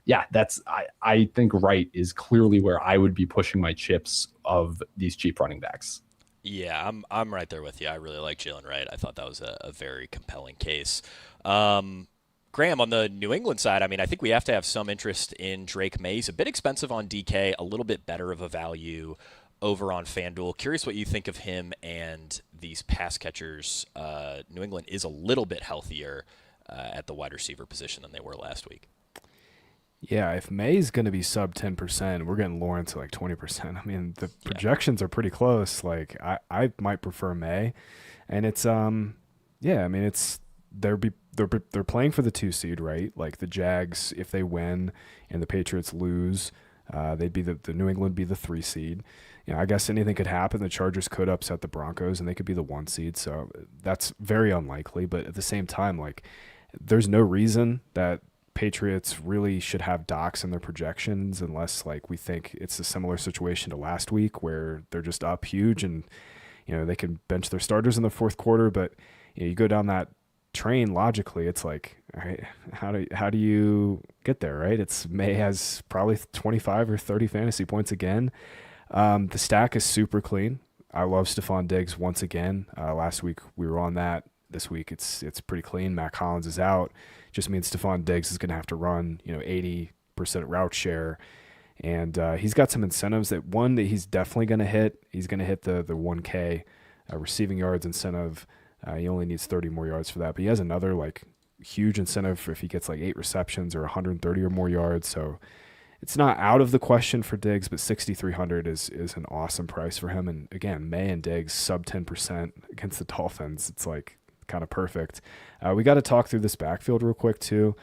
yeah, I think Wright is clearly where I would be pushing my chips of these cheap running backs. Yeah, I'm right there with you. I really like Jalen Wright. I thought that was a very compelling case. Graham, on the New England side, I think we have to have some interest in Drake May. He's a bit expensive on DK, a little bit better of a value over on FanDuel. Curious what you think of him and these pass catchers. New England is a little bit healthier at the wide receiver position than they were last week. Yeah, if May's going to be sub 10%, we're getting Lawrence at like 20%. The projections are pretty close. Like I might prefer May, and it's it's they're playing for the 2 seed, right? Like the Jags, if they win and the Patriots lose, they'd be the New England be the 3 seed. I guess anything could happen. The Chargers could upset the Broncos and they could be the 1 seed. So that's very unlikely. But at the same time, like there's no reason that Patriots really should have Docs in their projections unless like we think it's a similar situation to last week where they're just up huge and they can bench their starters in the fourth quarter. But you go down that train logically, it's like, all right, how do you get there, right? It's May has probably 25 or 30 fantasy points again. The stack is super clean. I love Stephon Diggs once again. Last week we were on that. This week it's pretty clean. Matt Collins is out. Just means Stephon Diggs is going to have to run 80% route share, and he's got some incentives. That he's definitely going to hit. He's going to hit the 1K receiving yards incentive. He only needs 30 more yards for that, but he has another like huge incentive for if he gets like 8 receptions or 130 or more yards. So it's not out of the question for Diggs, but 6,300 is an awesome price for him. And again, May and Diggs sub 10% against the Dolphins. It's like kind of perfect. We got to talk through this backfield real quick too.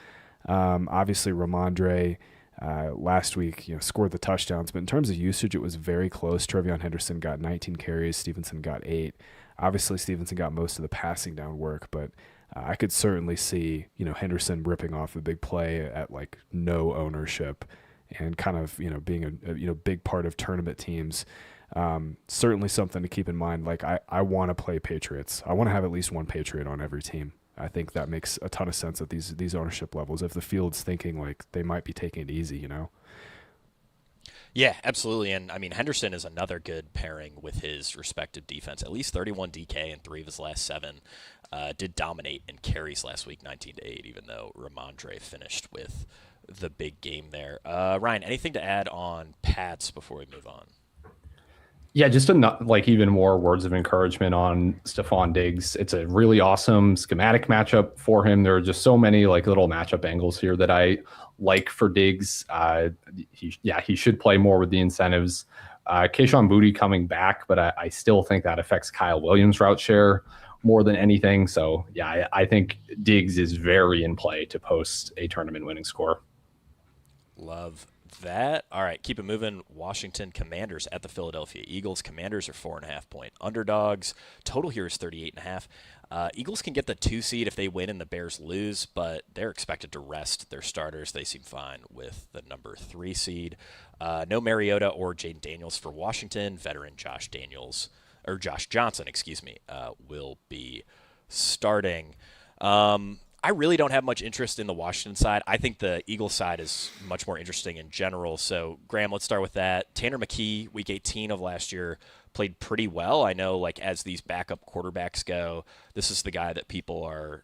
Obviously Ramondre last week scored the touchdowns, but in terms of usage it was very close. Trevion Henderson got 19 carries, Stevenson got 8. Obviously Stevenson got most of the passing down work, but I could certainly see Henderson ripping off a big play at like no ownership and kind of being a big part of tournament teams. Certainly something to keep in mind. Like I want to play Patriots. I want to have at least one Patriot on every team. I think that makes a ton of sense at these ownership levels. If the field's thinking like they might be taking it easy, Yeah, absolutely. And I mean, Henderson is another good pairing with his respective defense. At least 31 DK in 3 of his last 7. Did dominate in carries last week, 19-8, even though Ramondre finished with the big game there. Ryan, anything to add on Pats before we move on? Yeah, just even more words of encouragement on Stephon Diggs. It's a really awesome schematic matchup for him. There are just so many like little matchup angles here that I like for Diggs. He should play more with the incentives. Kayshon Boutte coming back, but I still think that affects Kyle Williams' route share more than anything. So yeah, I think Diggs is very in play to post a tournament winning score. Love that. All right, keep it moving. Washington Commanders at the Philadelphia Eagles. Commanders are 4.5-point underdogs. Total here is 38.5. Eagles can get the 2 seed if they win and the Bears lose, but they're expected to rest their starters. They seem fine with the number 3 seed. No Mariota or Jaden Daniels for Washington. Veteran Josh Johnson, will be starting. I really don't have much interest in the Washington side. I think the Eagles side is much more interesting in general. So, Graham, let's start with that. Tanner McKee, week 18 of last year, played pretty well. I know, like, as these backup quarterbacks go, this is the guy that people are,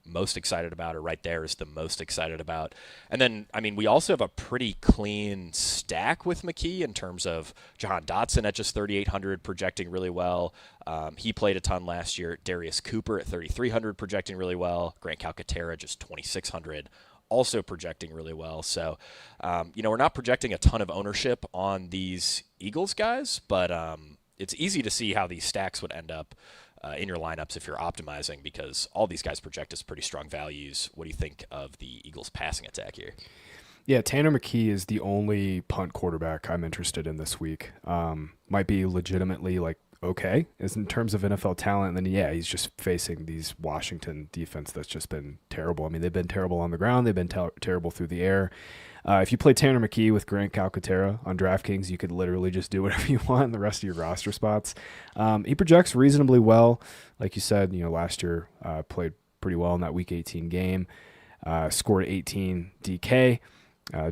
most excited about, or right there is the most excited about. And then, I mean, we also have a pretty clean stack with McKee in terms of Jahan Dotson at just 3,800 projecting really well. He played a ton last year. Darius Cooper at 3,300 projecting really well. Grant Calcaterra just 2,600 also projecting really well. So, we're not projecting a ton of ownership on these Eagles guys, but it's easy to see how these stacks would end up in your lineups if you're optimizing, because all these guys project as pretty strong values. What do you think of the Eagles passing attack here? Yeah, Tanner McKee is the only punt quarterback I'm interested in this week. Might be legitimately like okay as in terms of NFL talent. And then, he's just facing these Washington defense that's just been terrible. I mean, they've been terrible on the ground. They've been terrible through the air. If you play Tanner McKee with Grant Calcaterra on DraftKings, you could literally just do whatever you want in the rest of your roster spots. He projects reasonably well. Like you said, last year played pretty well in that Week 18 game. Scored 18 DK,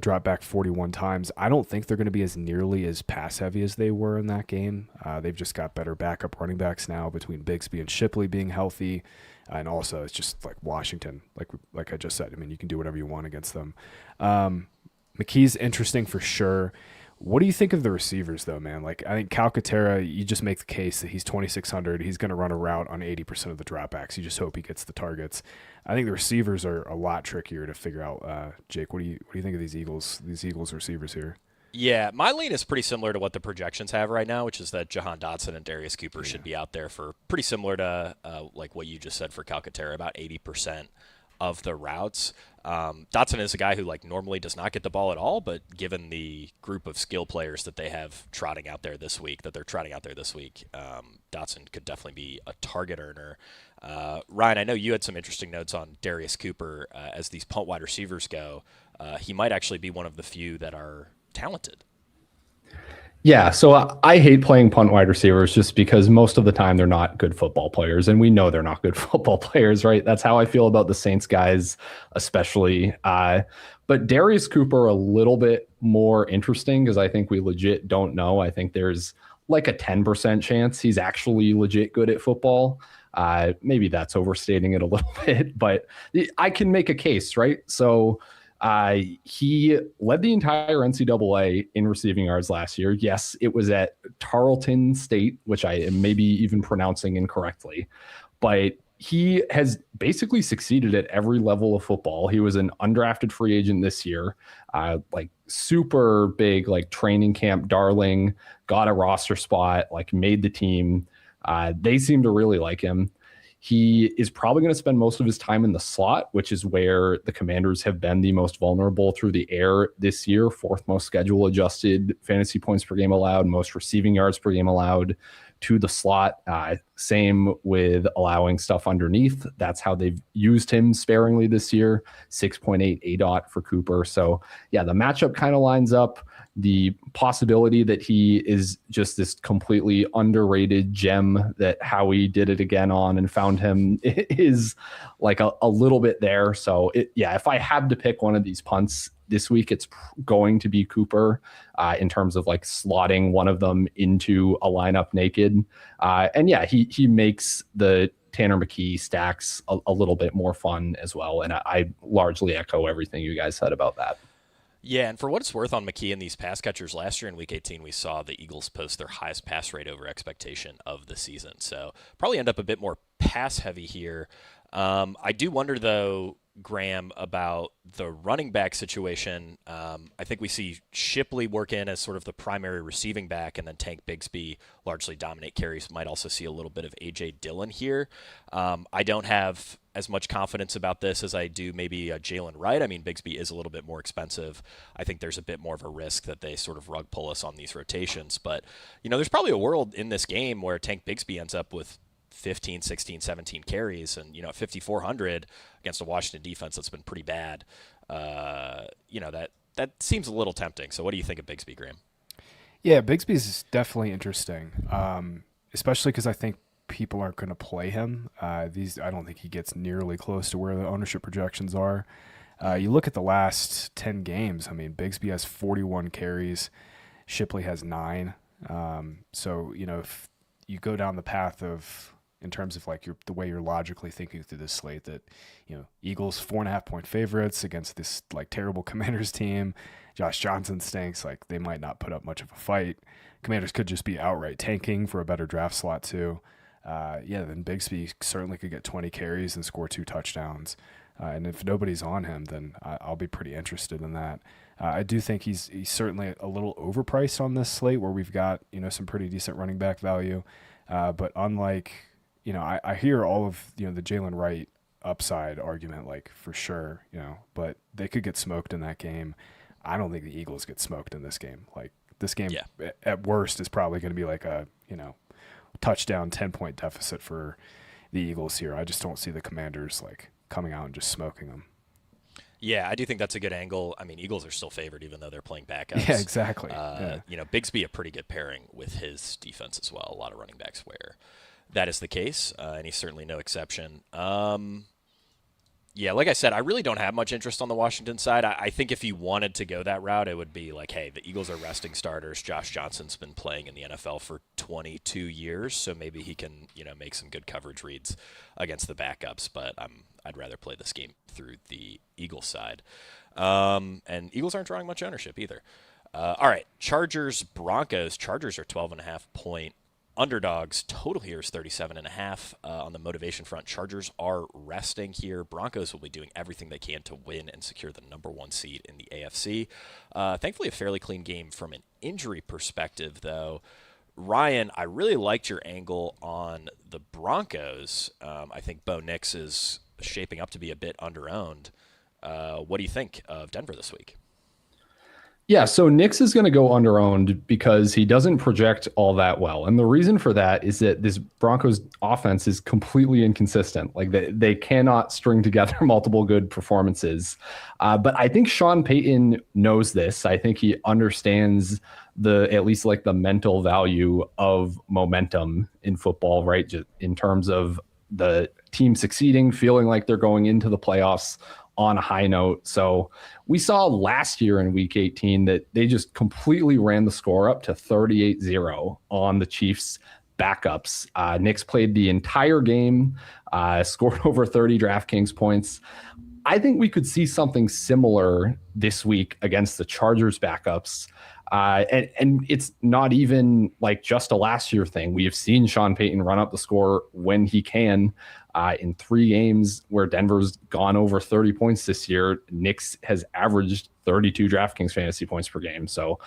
dropped back 41 times. I don't think they're going to be as nearly as pass-heavy as they were in that game. They've just got better backup running backs now between Bigsby and Shipley being healthy. And also, it's just like Washington, like I just said. I mean, you can do whatever you want against them. McKee's interesting for sure. What do you think of the receivers, though, man? Like, I think Calcaterra, you just make the case that he's 2,600. He's going to run a route on 80% of the dropbacks. You just hope he gets the targets. I think the receivers are a lot trickier to figure out. Jake, what do you think of these Eagles receivers here? Yeah, my lean is pretty similar to what the projections have right now, which is that Jahan Dotson and Darius Cooper should be out there for pretty similar to like what you just said for Calcaterra, about 80% of the routes. Dotson is a guy who normally does not get the ball at all, but given the group of skill players that they have trotting out there this week, Dotson could definitely be a target earner. Ryan, I know you had some interesting notes on Darius Cooper as these punt wide receivers go. He might actually be one of the few that are talented. Yeah, so I hate playing punt wide receivers just because most of the time they're not good football players, and we know they're not good football players, right? That's how I feel about the Saints guys, especially. But Darius Cooper a little bit more interesting because I think we legit don't know. I think there's like a 10% chance he's actually legit good at football. Maybe that's overstating it a little bit, but I can make a case, right? So he led the entire NCAA in receiving yards last year. Yes, it was at Tarleton State, which I am maybe even pronouncing incorrectly, but he has basically succeeded at every level of football. He was an undrafted free agent this year, super big, training camp darling, got a roster spot, made the team. They seem to really like him. He is probably going to spend most of his time in the slot, which is where the Commanders have been the most vulnerable through the air this year. Fourth most schedule adjusted fantasy points per game allowed, most receiving yards per game allowed to the slot. Same with allowing stuff underneath. That's how they've used him sparingly this year. 6.8 ADOT for Cooper. So yeah, the matchup kind of lines up. The possibility that he is just this completely underrated gem that Howie did it again on and found him is a little bit there. So if I had to pick one of these punts this week, it's going to be Cooper in terms of slotting one of them into a lineup naked. He makes the Tanner McKee stacks a little bit more fun as well. And I largely echo everything you guys said about that. Yeah, and for what it's worth on McKee and these pass catchers, last year in Week 18, we saw the Eagles post their highest pass rate over expectation of the season. So probably end up a bit more pass-heavy here. I do wonder, though, Graham, about the running back situation. I think we see Shipley work in as sort of the primary receiving back, and then Tank Bigsby largely dominate carries. Might also see a little bit of A.J. Dillon here. I don't have as much confidence about this as I do maybe Jalen Wright. I mean, Bigsby is a little bit more expensive. I think there's a bit more of a risk that they sort of rug pull us on these rotations. But, there's probably a world in this game where Tank Bigsby ends up with 15, 16, 17 carries, and, at 5,400 against a Washington defense that's been pretty bad, that seems a little tempting. So what do you think of Bigsby, Graham? Yeah, Bigsby's definitely interesting, especially because I think people aren't going to play him. I don't think he gets nearly close to where the ownership projections are. You look at the last 10 games, I mean, Bigsby has 41 carries, Shipley has 9. So, if you go down the path of, in terms of the way you're logically thinking through this slate, that, Eagles 4.5-point favorites against this terrible Commanders team. Josh Johnson stinks. They might not put up much of a fight. Commanders could just be outright tanking for a better draft slot too. Then Bigsby certainly could get 20 carries and score 2 touchdowns. And if nobody's on him, then I'll be pretty interested in that. I do think he's certainly a little overpriced on this slate where we've got, some pretty decent running back value. But unlike, I hear all of, the Jalen Wright upside argument, for sure, but they could get smoked in that game. I don't think the Eagles get smoked in this game. This game at worst is probably going to be a, touchdown 10-point deficit for the Eagles here. I just don't see the Commanders coming out and just smoking them. Yeah, I do think that's a good angle. I mean, Eagles are still favored even though they're playing backups. Yeah, exactly. Bigsby a pretty good pairing with his defense as well. A lot of running backs where that is the case, and he's certainly no exception. Like I said, I really don't have much interest on the Washington side. I think if you wanted to go that route, it would be hey, the Eagles are resting starters. Josh Johnson's been playing in the NFL for 22 years, so maybe he can, make some good coverage reads against the backups. But I'd rather play this game through the Eagles side. And Eagles aren't drawing much ownership either. All right, Chargers, Broncos. Chargers are 12.5-point underdogs. Total here is 37.5 on the motivation front. Chargers are resting here. Broncos will be doing everything they can to win and secure the number 1 seed in the AFC. Thankfully, a fairly clean game from an injury perspective, though. Ryan, I really liked your angle on the Broncos. I think Bo Nix is shaping up to be a bit underowned. What do you think of Denver this week? Yeah, so Nix is going to go underowned because he doesn't project all that well. And the reason for that is that this Broncos offense is completely inconsistent. Like they cannot string together multiple good performances. But I think Sean Payton knows this. I think he understands at least like the mental value of momentum in football, right? Just in terms of the team succeeding, feeling like they're going into the playoffs on a high note. So we saw last year in week 18 that they just completely ran the score up to 38-0 on the Chiefs backups. Knicks played the entire game, scored over 30 DraftKings points. I think we could see something similar this week against the Chargers backups. And it's not even like just a last year thing. We have seen Sean Payton run up the score when he can. In 3 games where Denver's gone over 30 points this year, Knicks has averaged 32 DraftKings fantasy points per game. So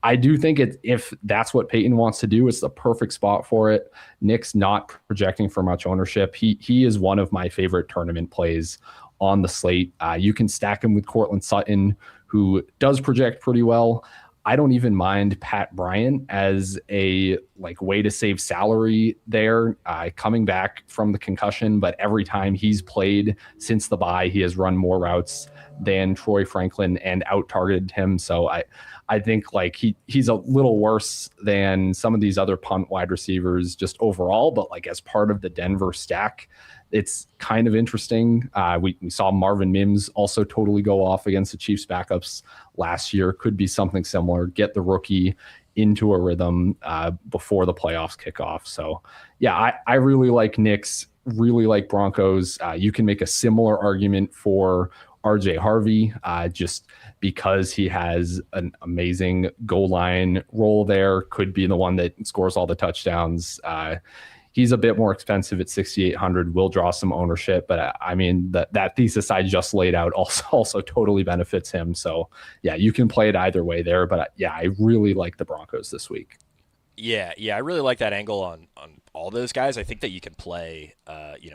I do think if that's what Payton wants to do, it's the perfect spot for it. Knicks not projecting for much ownership. He is one of my favorite tournament plays on the slate. You can stack him with Cortland Sutton, who does project pretty well. I don't even mind Pat Bryant as a way to save salary there, coming back from the concussion. But every time he's played since the bye, he has run more routes than Troy Franklin and out-targeted him. So I think he's a little worse than some of these other punt wide receivers just overall. But as part of the Denver stack, it's kind of interesting. We saw Marvin Mims also totally go off against the Chiefs backups last year. Could be something similar. Get the rookie into a rhythm before the playoffs kick off. So, yeah, I really like Knicks, really like Broncos. You can make a similar argument for RJ Harvey, just because he has an amazing goal line role there. Could be the one that scores all the touchdowns. He's a bit more expensive at 6,800, will draw some ownership, but I mean, that thesis I just laid out also totally benefits him. So yeah, you can play it either way there, but yeah, I really like the Broncos this week. Yeah, I really like that angle on all those guys. I think that you can play,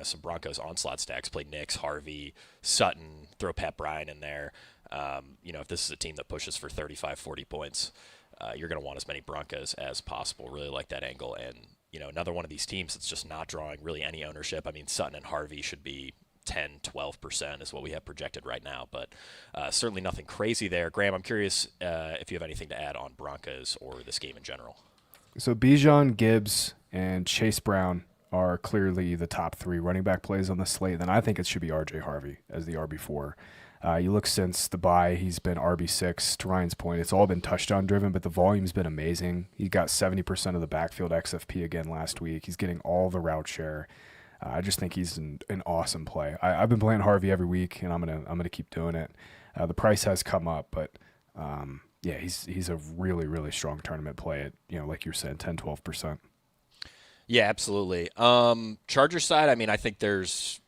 some Broncos onslaught stacks, play Nix, Harvey, Sutton, throw Pat Bryant in there. If this is a team that pushes for 35, 40 points, you're going to want as many Broncos as possible. Really like that angle. And, another one of these teams that's just not drawing really any ownership. I mean, Sutton and Harvey should be 10, 12% is what we have projected right now, but certainly nothing crazy there. Graham, I'm curious if you have anything to add on Broncos or this game in general. So Bijan, Gibbs, and Chase Brown are clearly the top 3 running back plays on the slate. Then I think it should be RJ Harvey as the RB4. You look since the bye, he's been RB6. To Ryan's point, it's all been touchdown driven, but the volume's been amazing. He got 70% of the backfield XFP again last week. He's getting all the route share. I just think he's an awesome play. I've been playing Harvey every week, and I'm gonna keep doing it. The price has come up, but yeah, he's a really, really strong tournament play at, like you're saying, 10, 12%. Yeah, absolutely. Chargers side, I mean, I think there's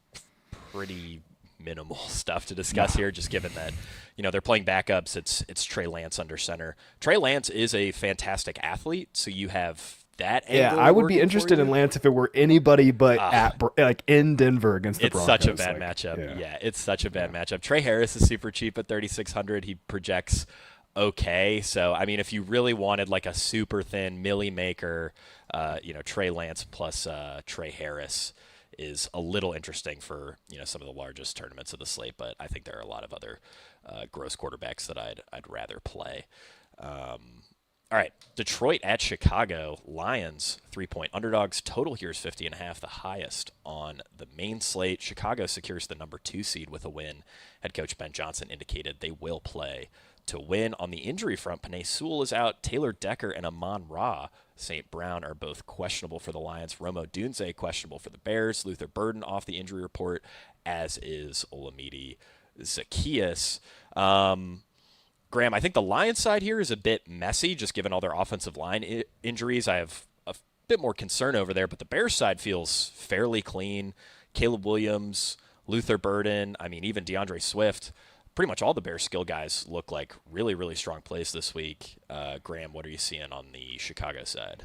pretty minimal stuff to discuss here, just given that, they're playing backups. It's Trey Lance under center. Trey Lance is a fantastic athlete, so you have that angle. Yeah, I would be interested in Lance if it were anybody but in Denver against the Broncos. It's such a bad matchup. Yeah, it's such a bad matchup. Trey Harris is super cheap at 3,600. He projects okay. So, I mean, if you really wanted a super thin millie maker, Trey Lance plus Trey Harris is a little interesting for, some of the largest tournaments of the slate, but I think there are a lot of other gross quarterbacks that I'd rather play. All right, Detroit at Chicago. Lions 3-point underdogs. Total here is 50.5, the highest on the main slate. Chicago secures the number 2 seed with a win. Head coach Ben Johnson indicated they will play to win. On the injury front, Penei Sewell is out. Taylor Decker and Amon-Ra St. Brown are both questionable for the Lions. Romo Dunze questionable for the Bears. Luther Burden off the injury report, as is Olamide Zaccheaus. Graham, I think the Lions side here is a bit messy, just given all their offensive line injuries. I have a bit more concern over there, but the Bears side feels fairly clean. Caleb Williams, Luther Burden, I mean, even DeAndre Swift. Pretty much all the Bears skill guys look like really, really strong plays this week. Graham, what are you seeing on the Chicago side?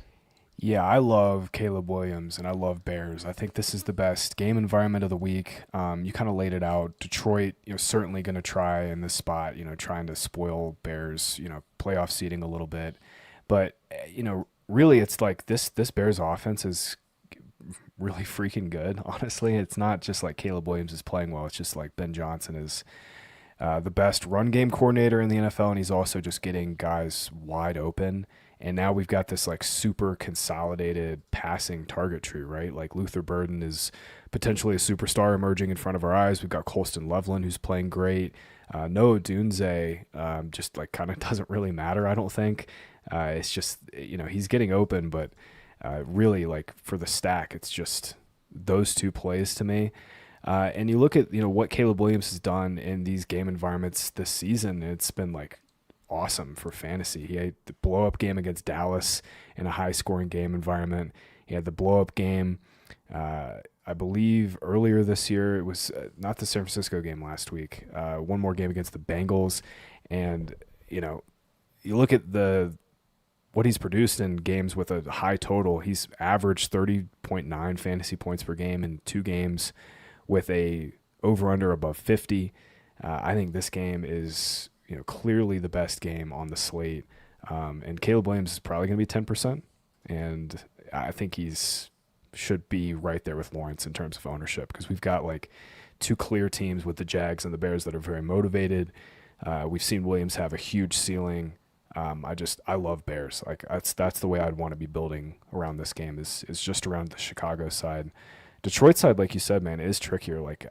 Yeah, I love Caleb Williams and I love Bears. I think this is the best game environment of the week. You kind of laid it out. Detroit, certainly going to try in this spot, trying to spoil Bears, playoff seeding a little bit. But really, it's like this Bears offense is really freaking good. Honestly, it's not just like Caleb Williams is playing well. It's just like Ben Johnson is the best run game coordinator in the NFL, and he's also just getting guys wide open. And now we've got this like super consolidated passing target tree, right? Like Luther Burden is potentially a superstar emerging in front of our eyes. We've got Colston Loveland who's playing great. Noah Dunze just like kind of doesn't really matter, I don't think. It's just he's getting open, but really like for the stack, it's just those two plays to me. And you look at what Caleb Williams has done in these game environments this season. It's been like awesome for fantasy. He had the blow up game against Dallas in a high scoring game environment. He had the blow up game, I believe earlier this year. It was not the San Francisco game last week. One more game against the Bengals, and you look at what he's produced in games with a high total. He's averaged 30.9 fantasy points per game in 2 games with a over under above 50. I think this game is clearly the best game on the slate. And Caleb Williams is probably going to be 10%. And I think should be right there with Lawrence in terms of ownership, because we've got like 2 clear teams with the Jags and the Bears that are very motivated. We've seen Williams have a huge ceiling. I love Bears. Like that's the way I'd want to be building around this game is just around the Chicago side. Detroit side, like you said, man, is trickier. Like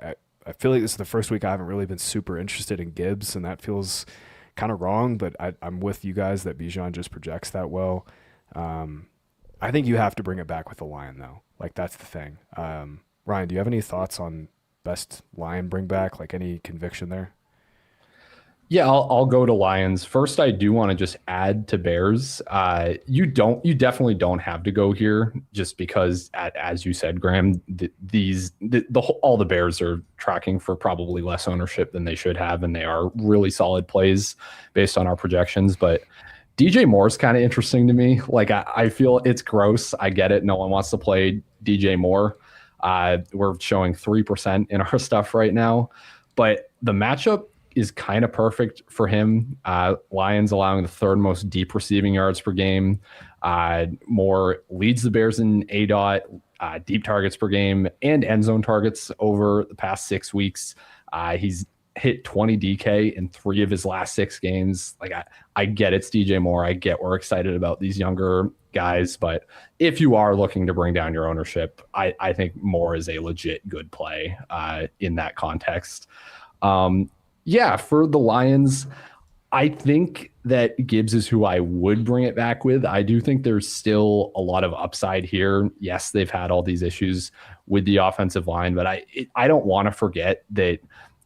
I feel like this is the first week I haven't really been super interested in Gibbs, and that feels kind of wrong, but I'm with you guys that Bijan just projects that well. I think you have to bring it back with the Lion, though. Like, that's the thing. Ryan, do you have any thoughts on best Lion bring back? Like, any conviction there? Yeah, I'll go to Lions. First, I do want to just add to Bears. You definitely don't have to go here just because, as you said, Graham, all the Bears are tracking for probably less ownership than they should have, and they are really solid plays based on our projections. But DJ Moore's kind of interesting to me. Like, I feel it's gross. I get it. No one wants to play DJ Moore. We're showing 3% in our stuff right now, but the matchup is kind of perfect for him. Lions allowing the 3rd most deep receiving yards per game. Moore leads the Bears in ADOT, deep targets per game, and end zone targets over the past 6 weeks. He's hit 20 DK in 3 of his last 6 games. Like I get it's DJ Moore. I get we're excited about these younger guys, but if you are looking to bring down your ownership, I think Moore is a legit good play in that context. Yeah, for the Lions, I think that Gibbs is who I would bring it back with. I do think there's still a lot of upside here. Yes, they've had all these issues with the offensive line, but I don't want to forget that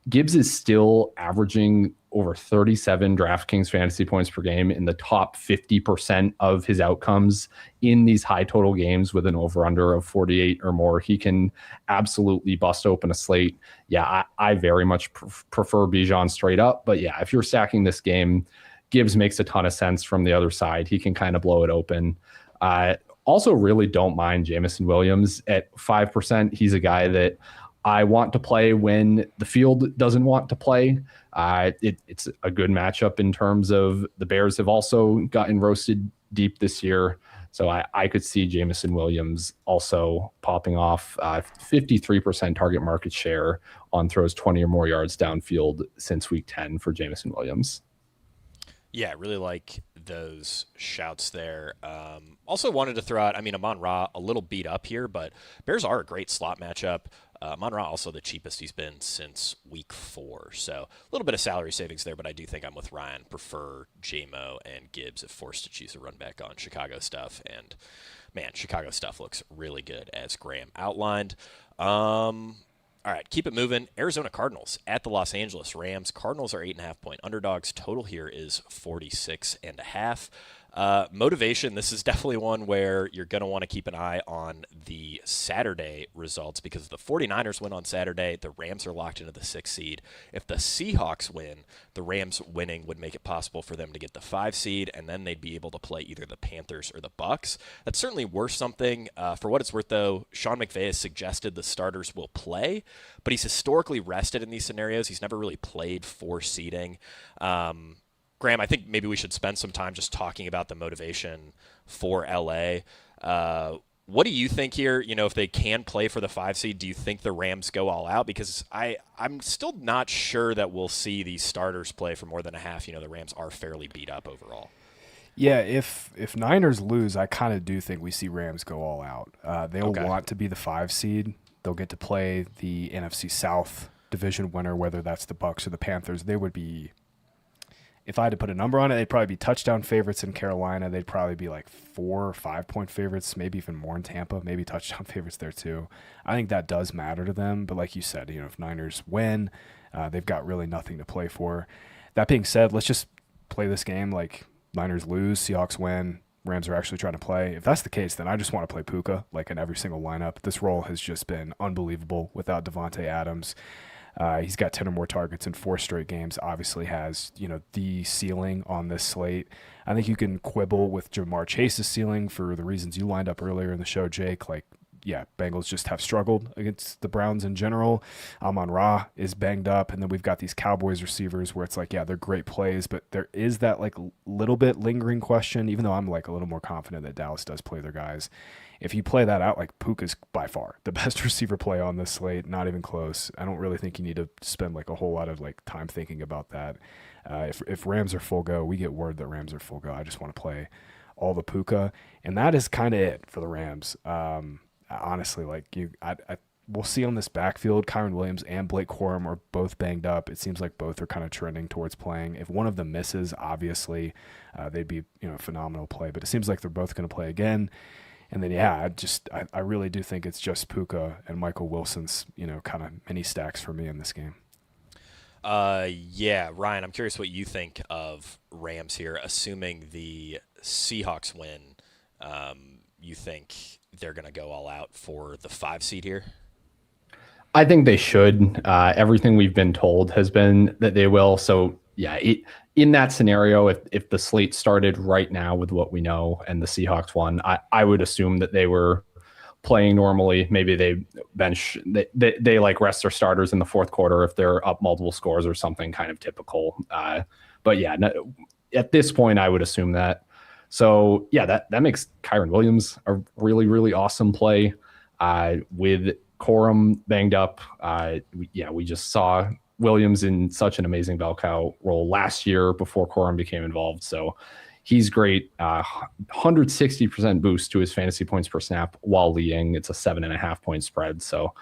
Gibbs is still averaging over 37 DraftKings fantasy points per game in the top 50% of his outcomes in these high total games with an over-under of 48 or more. He can absolutely bust open a slate. Yeah, I very much prefer Bijan straight up. But yeah, if you're stacking this game, Gibbs makes a ton of sense from the other side. He can kind of blow it open. Also really don't mind Jameson Williams at 5%. He's a guy that I want to play when the field doesn't want to play. It's a good matchup in terms of the Bears have also gotten roasted deep this year. So I could see Jameson Williams also popping off 53% target market share on throws 20 or more yards downfield since week 10 for Jameson Williams. Yeah, I really like those shouts there. Also wanted to throw out, Amon-Ra a little beat up here, but Bears are a great slot matchup. Amon-Ra also the cheapest he's been since week 4. So a little bit of salary savings there, but I do think I'm with Ryan. Prefer JMO and Gibbs if forced to choose a run back on Chicago stuff. And, man, Chicago stuff looks really good, as Graham outlined. All right, keep it moving. Arizona Cardinals at the Los Angeles Rams. Cardinals are 8.5-point underdogs. Total here is 46.5. Motivation, this is definitely one where you're going to want to keep an eye on the Saturday results because if the 49ers win on Saturday, the Rams are locked into the 6th seed. If the Seahawks win, the Rams winning would make it possible for them to get the 5 seed, and then they'd be able to play either the Panthers or the Bucks. That's certainly worth something. For what it's worth, though, Sean McVay has suggested the starters will play, but he's historically rested in these scenarios. He's never really played for seeding. Graham, I think maybe we should spend some time just talking about the motivation for LA. What do you think here? If they can play for the 5 seed, do you think the Rams go all out? Because I'm still not sure that we'll see these starters play for more than a half. The Rams are fairly beat up overall. Yeah, if Niners lose, I kind of do think we see Rams go all out. They'll want to be the 5 seed. They'll get to play the NFC South division winner, whether that's the Bucks or the Panthers. They would be, if I had to put a number on it, they'd probably be touchdown favorites in Carolina. They'd probably be like 4 or 5 point favorites, maybe even more in Tampa, maybe touchdown favorites there too. I think that does matter to them. But like you said, if Niners win, they've got really nothing to play for. That being said, let's just play this game like Niners lose, Seahawks win, Rams are actually trying to play. If that's the case, then I just want to play Puka like in every single lineup. This role has just been unbelievable without Devontae Adams. He's got 10 or more targets in 4 straight games, obviously has, the ceiling on this slate. I think you can quibble with Jamar Chase's ceiling for the reasons you lined up earlier in the show, Jake. Like, yeah, Bengals just have struggled against the Browns in general. Amon-Ra is banged up, and then we've got these Cowboys receivers where it's like, yeah, they're great plays, but there is that like little bit lingering question, even though I'm like a little more confident that Dallas does play their guys. If you play that out, like Puka's by far the best receiver play on this slate, not even close. I don't really think you need to spend like a whole lot of like time thinking about that. If Rams are full go, we get word that Rams are full go. I just want to play all the Puka, and that is kind of it for the Rams. Honestly, like we'll see on this backfield, Kyron Williams and Blake Corum are both banged up. It seems like both are kind of trending towards playing. If one of them misses, obviously, they'd be a phenomenal play. But it seems like they're both going to play again. And then, yeah, I really do think it's just Puka and Michael Wilson's, kind of mini stacks for me in this game. Yeah, Ryan, I'm curious what you think of Rams here, assuming the Seahawks win. You think they're going to go all out for the 5 seed here? I think they should. Everything we've been told has been that they will. So, yeah, in that scenario, if the slate started right now with what we know and the Seahawks won, I would assume that they were playing normally. Maybe they bench, they like rest their starters in the 4th quarter if they're up multiple scores or something kind of typical. But yeah, at this point, I would assume that. So yeah, that makes Kyron Williams a really, really awesome play. With Corum banged up, we just saw Williams in such an amazing bell cow role last year before Corum became involved. So he's great. 160% boost to his fantasy points per snap while leading. It's a 7.5 point spread. So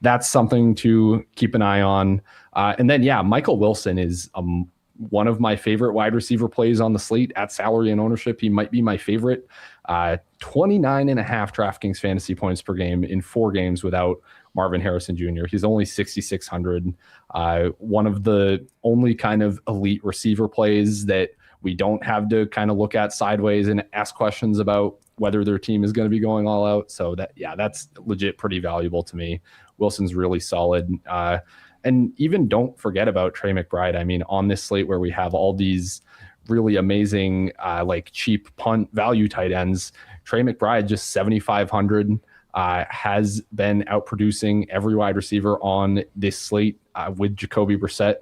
that's something to keep an eye on. And then, yeah, Michael Wilson is one of my favorite wide receiver plays on the slate at salary and ownership. He might be my favorite. 29.5 DraftKings fantasy points per game in 4 games without Marvin Harrison Jr. He's only 6,600. One of the only kind of elite receiver plays that we don't have to kind of look at sideways and ask questions about whether their team is going to be going all out. So that's legit pretty valuable to me. Wilson's really solid. And even don't forget about Trey McBride. I mean, on this slate where we have all these really amazing, cheap punt value tight ends, Trey McBride just 7,500 has been outproducing every wide receiver on this slate with Jacoby Brissett.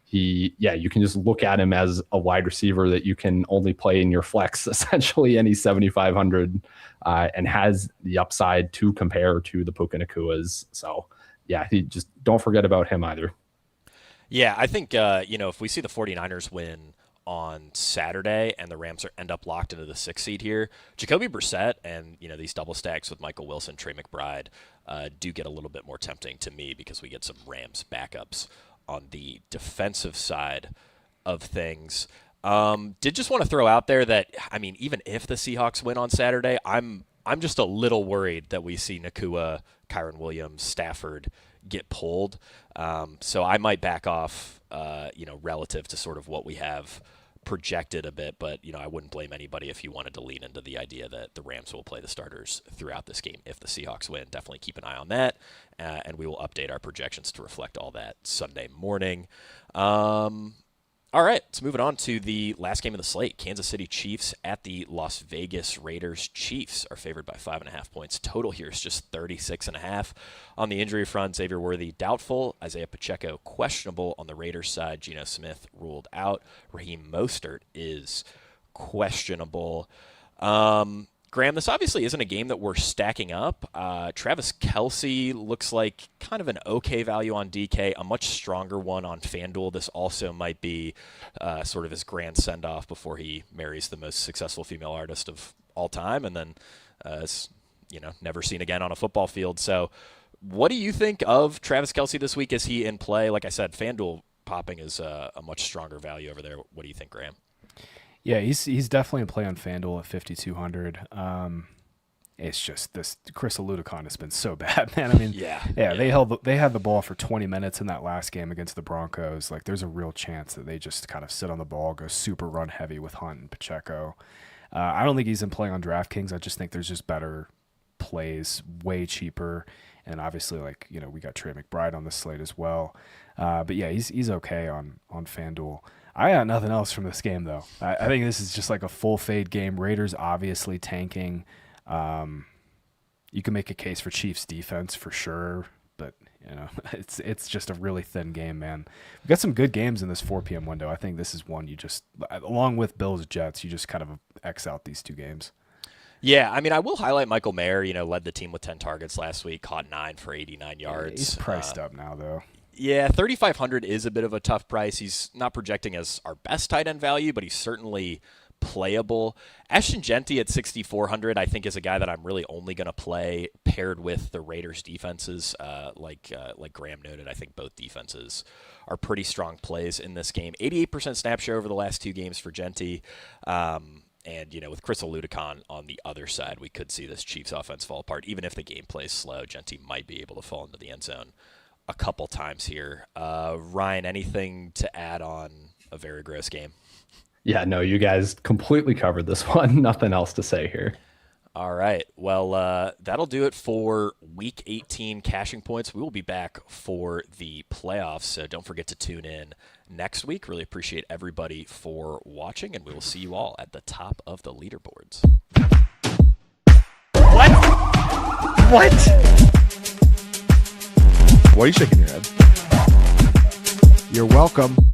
You can just look at him as a wide receiver that you can only play in your flex essentially, and he's 7,500 and has the upside to compare to the Puka Nakuas. So yeah, he just don't forget about him either. Yeah, I think, if we see the 49ers win on Saturday and the Rams end up locked into the 6th seed here, Jacoby Brissett and, these double stacks with Michael Wilson, Trey McBride do get a little bit more tempting to me because we get some Rams backups on the defensive side of things. Did just want to throw out there that, even if the Seahawks win on Saturday, I'm just a little worried that we see Nakua, Kyron Williams, Stafford get pulled. So I might back off, relative to sort of what we have projected a bit, but I wouldn't blame anybody if you wanted to lean into the idea that the Rams will play the starters throughout this game if the Seahawks win. Definitely keep an eye on that, and we will update our projections to reflect all that Sunday morning. All right, let's move it on to the last game of the slate. Kansas City Chiefs at the Las Vegas Raiders. Chiefs are favored by 5.5 points. Total here is just 36.5. On the injury front, Xavier Worthy doubtful. Isaiah Pacheco questionable on the Raiders side. Geno Smith ruled out. Raheem Mostert is questionable. Graham, this obviously isn't a game that we're stacking up. Travis Kelce looks like kind of an okay value on DK, a much stronger one on FanDuel. This also might be sort of his grand send-off before he marries the most successful female artist of all time, and then is never seen again on a football field. So what do you think of Travis Kelce this week? Is he in play? Like I said, FanDuel popping is a much stronger value over there. What do you think, Graham? Yeah, he's definitely in play on FanDuel at 5,200. It's just this Chris Oludekon has been so bad, man. I mean, yeah. They had the ball for 20 minutes in that last game against the Broncos. Like, there's a real chance that they just kind of sit on the ball, go super run heavy with Hunt and Pacheco. I don't think he's in play on DraftKings. I just think there's just better plays, way cheaper, and obviously, we got Trey McBride on the slate as well. But yeah, he's okay on FanDuel. I got nothing else from this game, though. I think this is just like a full fade game. Raiders obviously tanking. You can make a case for Chiefs defense for sure, but it's just a really thin game, man. We've got some good games in this 4 p.m. window. I think this is one you just, along with Bills Jets, you just kind of X out these two games. Yeah, I mean, I will highlight Michael Mayer. Led the team with 10 targets last week, caught 9 for 89 yards. He's priced up now, though. Yeah, 3,500 is a bit of a tough price. He's not projecting as our best tight end value, but he's certainly playable. Ashton Genty at 6,400, I think, is a guy that I'm really only going to play paired with the Raiders defenses. Like Graham noted, I think both defenses are pretty strong plays in this game. 88% snap share over the last 2 games for Genty. And, with Chris Oludekon on the other side, we could see this Chiefs offense fall apart. Even if the game plays slow, Genty might be able to fall into the end zone a couple times here. Ryan, anything to add on a very gross game? Yeah, no, you guys completely covered this one. Nothing else to say here. All right. Well, that'll do it for Week 18 cashing points. We will be back for the playoffs, so don't forget to tune in next week. Really appreciate everybody for watching, and we will see you all at the top of the leaderboards. What? Why are you shaking your head? You're welcome.